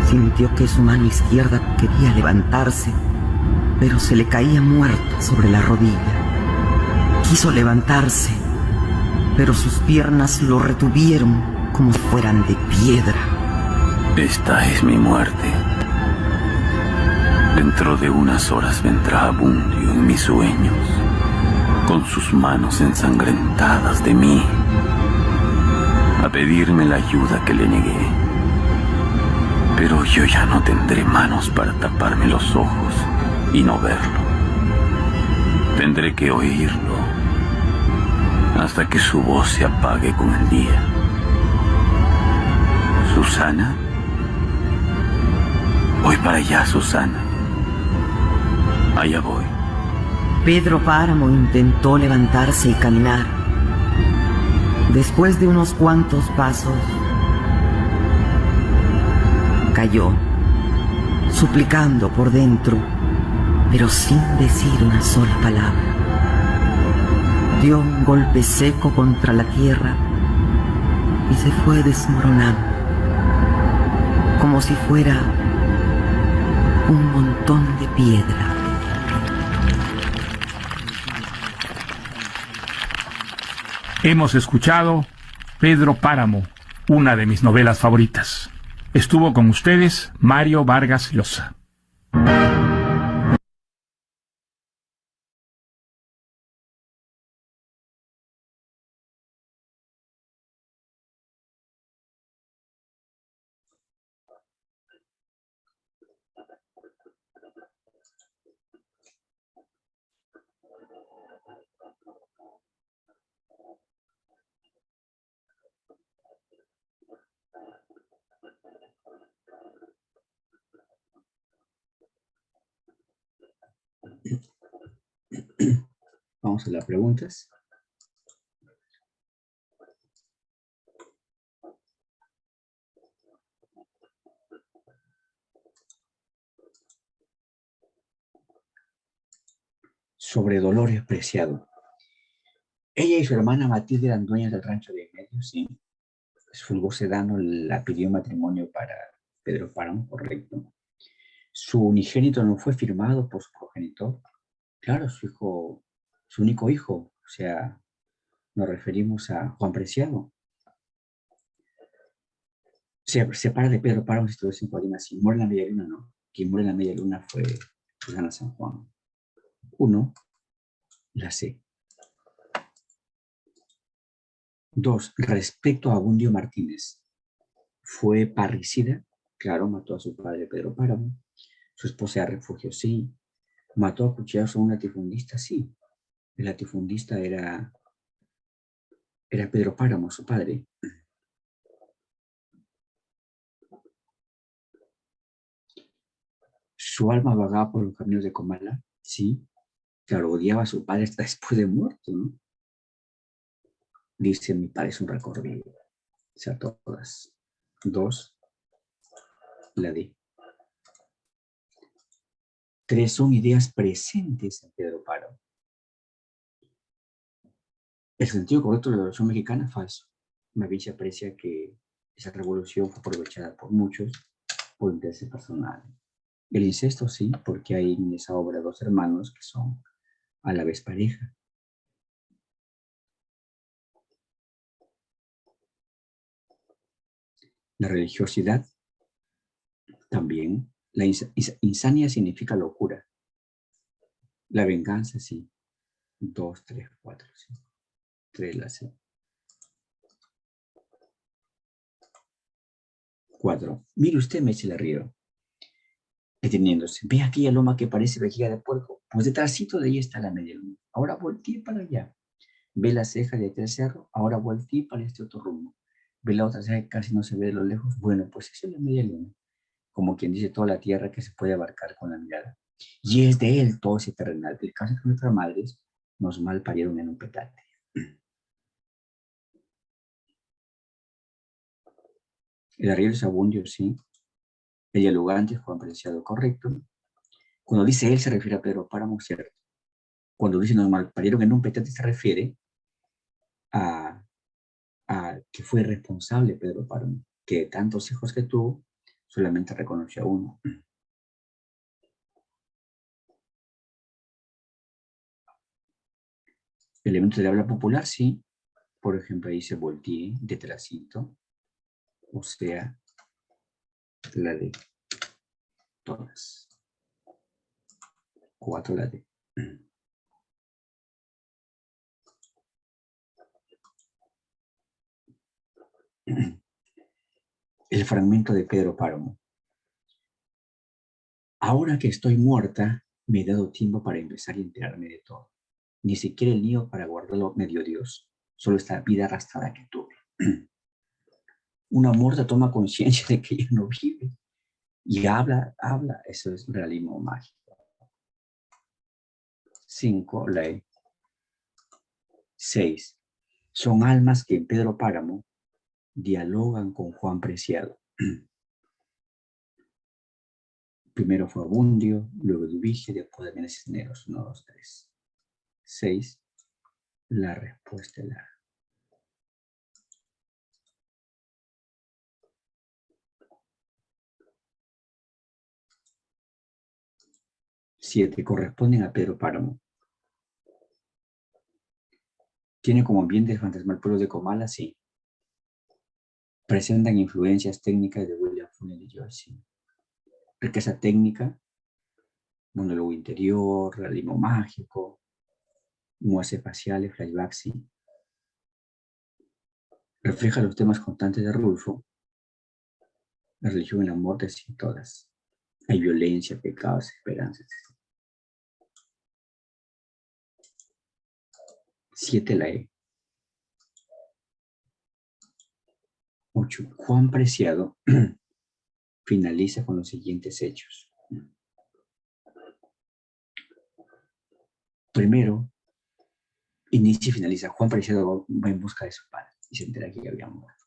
Sintió que su mano izquierda quería levantarse, pero se le caía muerta sobre la rodilla. Quiso levantarse, pero sus piernas lo retuvieron como si fueran de piedra. Esta es mi muerte. Dentro de unas horas vendrá Abundio en mis sueños, con sus manos ensangrentadas de mí, a pedirme la ayuda que le negué. Pero yo ya no tendré manos para taparme los ojos y no verlo. Tendré que oírlo hasta que su voz se apague con el día. ¿Susana? Voy para allá, Susana. Allá voy. Pedro Páramo intentó levantarse y caminar. Después de unos cuantos pasos, cayó, suplicando por dentro, pero sin decir una sola palabra. Dio un golpe seco contra la tierra y se fue desmoronando, como si fuera un montón de piedra. Hemos escuchado Pedro Páramo, una de mis novelas favoritas. Estuvo con ustedes Mario Vargas Llosa. Vamos a las preguntas. Sobre Dolores Preciado. Ella y su hermana Matilde eran dueñas del rancho de medio, sí. Fulgor Sedano la pidió en matrimonio para Pedro Páramo, correcto. Su unigénito no fue firmado por su progenitor. Claro, su hijo, su único hijo, o sea, nos referimos a Juan Preciado. Se separa de Pedro Páramo, si todo es en Colima, si muere en la media luna, no. Quien muere en la media luna fue Susana San Juan. 1, la C. 2, respecto a Abundio Martínez. Fue parricida, claro, mató a su padre Pedro Páramo. Su esposa era refugio, sí. Mató a cuchillazos a un latifundista, sí. El latifundista era Pedro Páramo, su padre. Su alma vagaba por los caminos de Comala, sí. Claro, odiaba a su padre hasta después de muerto, ¿no? Dice, mi padre es un recorrido. O sea, todas. 2, la D. 3, son ideas presentes en Pedro Páramo. El sentido correcto de la Revolución Mexicana, falso. Más bien se aprecia que esa revolución fue aprovechada por muchos por intereses personales. El incesto, sí, porque hay en esa obra 2 hermanos que son a la vez pareja. La religiosidad, también. La insania significa locura. La venganza, sí. 2, 3, 4, 5. 3, la C. 4. Mire usted, me dice el río. Deteniéndose. Ve aquella loma que parece vejiga de puerco. Pues detrásito de ella está la media luna. Ahora volteé para allá. Ve la ceja de aquel cerro. Ahora volteé para este otro rumbo. Ve la otra ceja que casi no se ve de lo lejos. Bueno, pues esa es la media luna. Como quien dice, toda la tierra que se puede abarcar con la mirada. Y es de él todo ese terrenal. El caso es que nuestras madres nos malparieron en un petate. El arriero es Abundio, sí. El dialogante es Juan Preciado, correcto. Cuando dice él se refiere a Pedro Páramo, cierto. Cuando dice nos malparieron en un petate se refiere a que fue responsable Pedro Páramo, que de tantos hijos que tuvo, solamente reconoció a uno. Elementos de habla popular, sí. Por ejemplo, ahí se volteé, detrásito, o sea, la de todas. 4, la de. El fragmento de Pedro Páramo. Ahora que estoy muerta, me he dado tiempo para empezar y enterarme de todo. Ni siquiera el nido para guardarlo me dio Dios. Solo esta vida arrastrada que tuve. Una muerta toma conciencia de que ya no vive. Y habla. Eso es realismo mágico. 5, la E. 6. Son almas que en Pedro Páramo dialogan con Juan Preciado. Primero fue Abundio, luego Dubige, después de Menes Cisneros. 1, 2, 3. 6. La respuesta es la A. Siete corresponden a Pedro Páramo. ¿Tiene como ambiente fantasmal pueblo de Comala? Sí. Presentan influencias técnicas de William Funes de Joyce. Riqueza técnica, monólogo interior, realismo mágico, nuances faciales, flashbacks, sí. Refleja los temas constantes de Rulfo. La religión y la muerte, sí, todas. Hay violencia, pecados, esperanzas. 7, la E. 8. Juan Preciado finaliza con los siguientes hechos. Primero, inicia y finaliza. Juan Preciado va en busca de su padre y se entera que ya había muerto.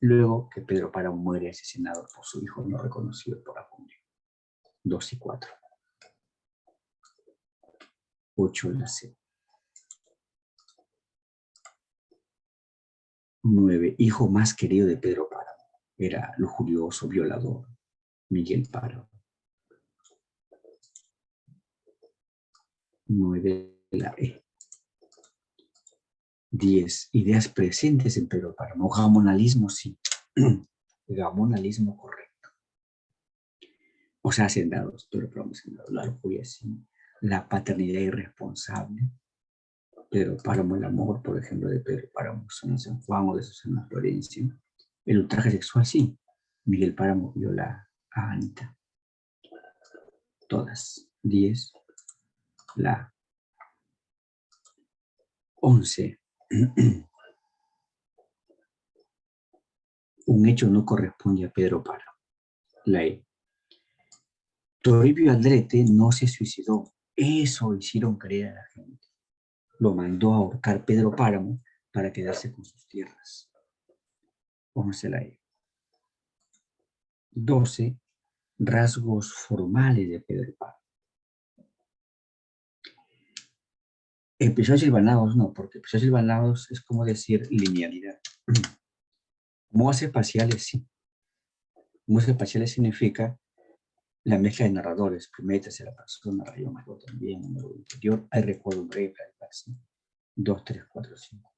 Luego que Pedro Páramo muere asesinado por su hijo no reconocido por Abundio. 2 y 4. 8, la C. 9. Hijo más querido de Pedro Páramo. Era lujurioso, violador, Miguel Páramo. 9, la E. 10. Ideas presentes en Pedro Páramo. Gamonalismo, sí. Gamonalismo correcto. O sea, hacendados, Pedro Páramo hacendado. La lujuria, sí. La paternidad irresponsable. Pedro Páramo, el amor, por ejemplo, de Pedro Páramo, Susana San Juan o de Susana Florencia. El ultraje sexual, sí. Miguel Páramo viola a Anita. Todas. 10. La 11. Un hecho no corresponde a Pedro Páramo. La E. Toribio Aldrete no se suicidó. Eso hicieron creer a la gente. Lo mandó a ahorcar Pedro Páramo para quedarse con sus tierras. 11, la E. 12. Rasgos formales de Pedro Páramo. Episodios silvanados no, porque episodios silvanados es como decir linealidad. Modas espaciales sí. Modas espaciales significa la mezcla de narradores, primera y tercera persona, rayo mayor también, número interior, hay recuerdo breve, flashback, 2, 3, 4, 5.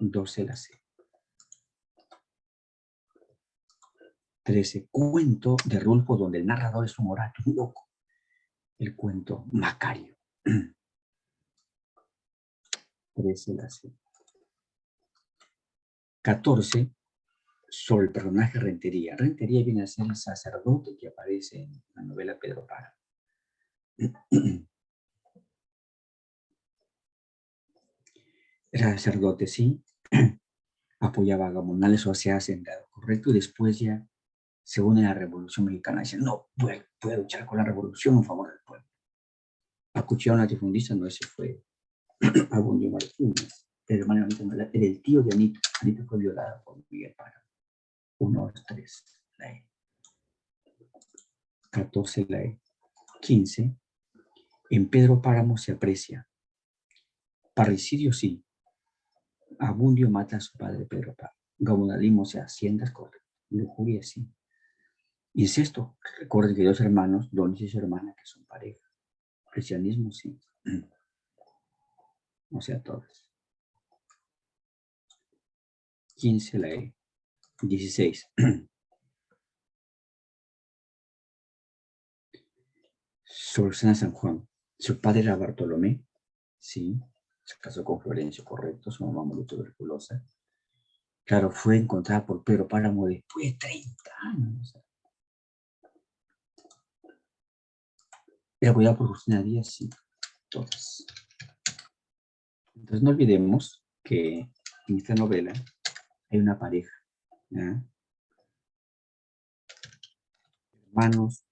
12, la C. 13. Cuento de Rulfo donde el narrador es un oráculo, un loco. El cuento Macario. 13, la C. 14. Sobre el personaje Rentería. Rentería viene a ser el sacerdote que aparece en la novela Pedro Páramo. Era sacerdote, sí. Apoyaba a Gamonales, o sea, hacendado, correcto. Y después ya se une a la Revolución Mexicana. Dice, no, puede luchar con la revolución en favor del pueblo. Acuchillaron a latifundistas, no, ese fue Abundio Martínez. El hermano era el tío de Anita. Anita fue violada por Miguel Páramo. 1, 2, 3, la E. 14, la E. 15. En Pedro Páramo se aprecia. Parricidio, sí. Abundio mata a su padre Pedro Páramo. Gamonalismo, o sea, haciendas, correcto. Lujuria, sí. Incesto, recuerden que 2 hermanos, dones y su hermana, que son pareja. Cristianismo, sí. O sea, todas. 15, la E. 16. Sobre San Juan. Su padre era Bartolomé, sí. Se casó con Florencio, correcto. Su mamá murió tuberculosa. Claro, fue encontrada por Pedro Páramo después de 30 años. Era cuidada por Justina Díaz, sí. Todas. Entonces no olvidemos que en esta novela hay una pareja, ¿ya? Hermanos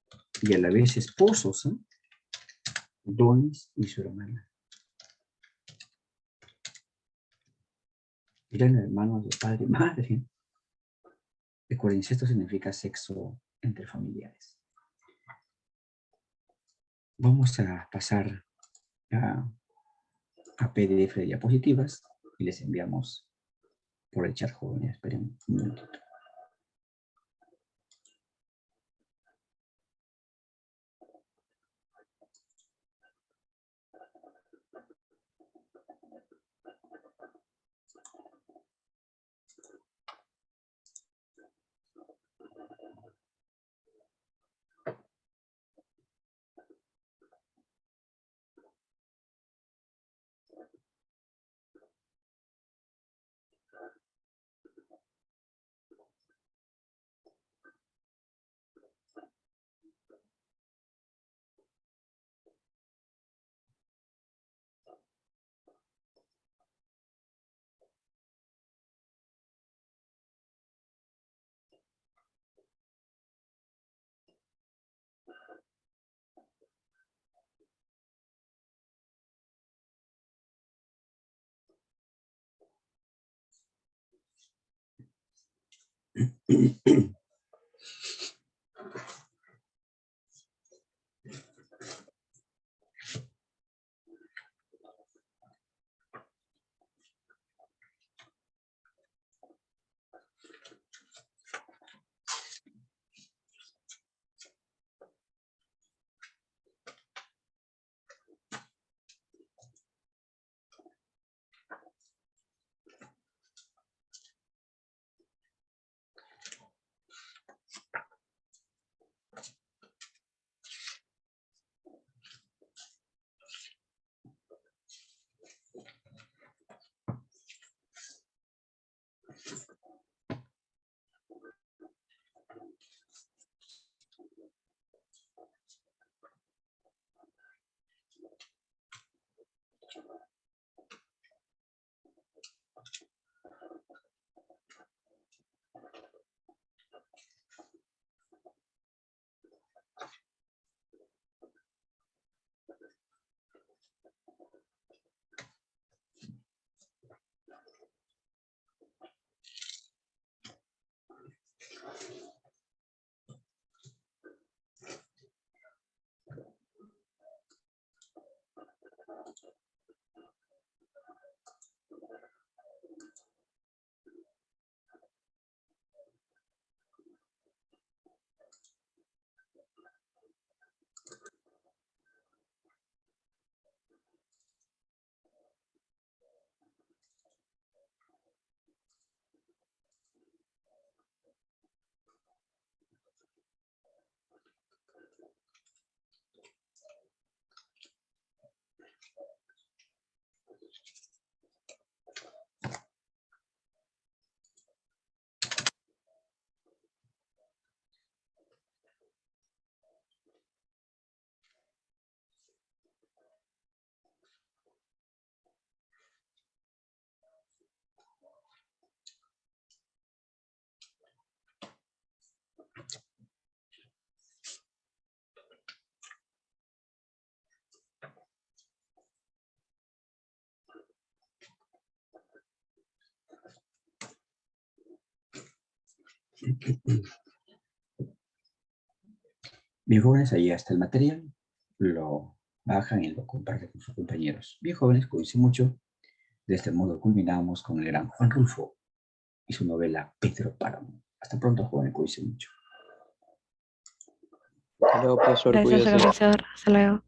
y a la vez esposos, ¿eh? Donis y su hermana. Eran hermanos de padre y madre. Recuerden, incesto significa sexo entre familiares. Vamos a pasar a PDF de diapositivas y les enviamos por el chat, jóvenes. Esperen un momentito. Bien, jóvenes, ahí está el material. Lo bajan y lo comparten con sus compañeros. Bien, jóvenes, cuídense mucho. De este modo culminamos con el gran Juan Rulfo y su novela Pedro Páramo. Hasta pronto, jóvenes, cuídense mucho. Hasta luego, profesor. Gracias, Cuídese. profesor. Hasta luego.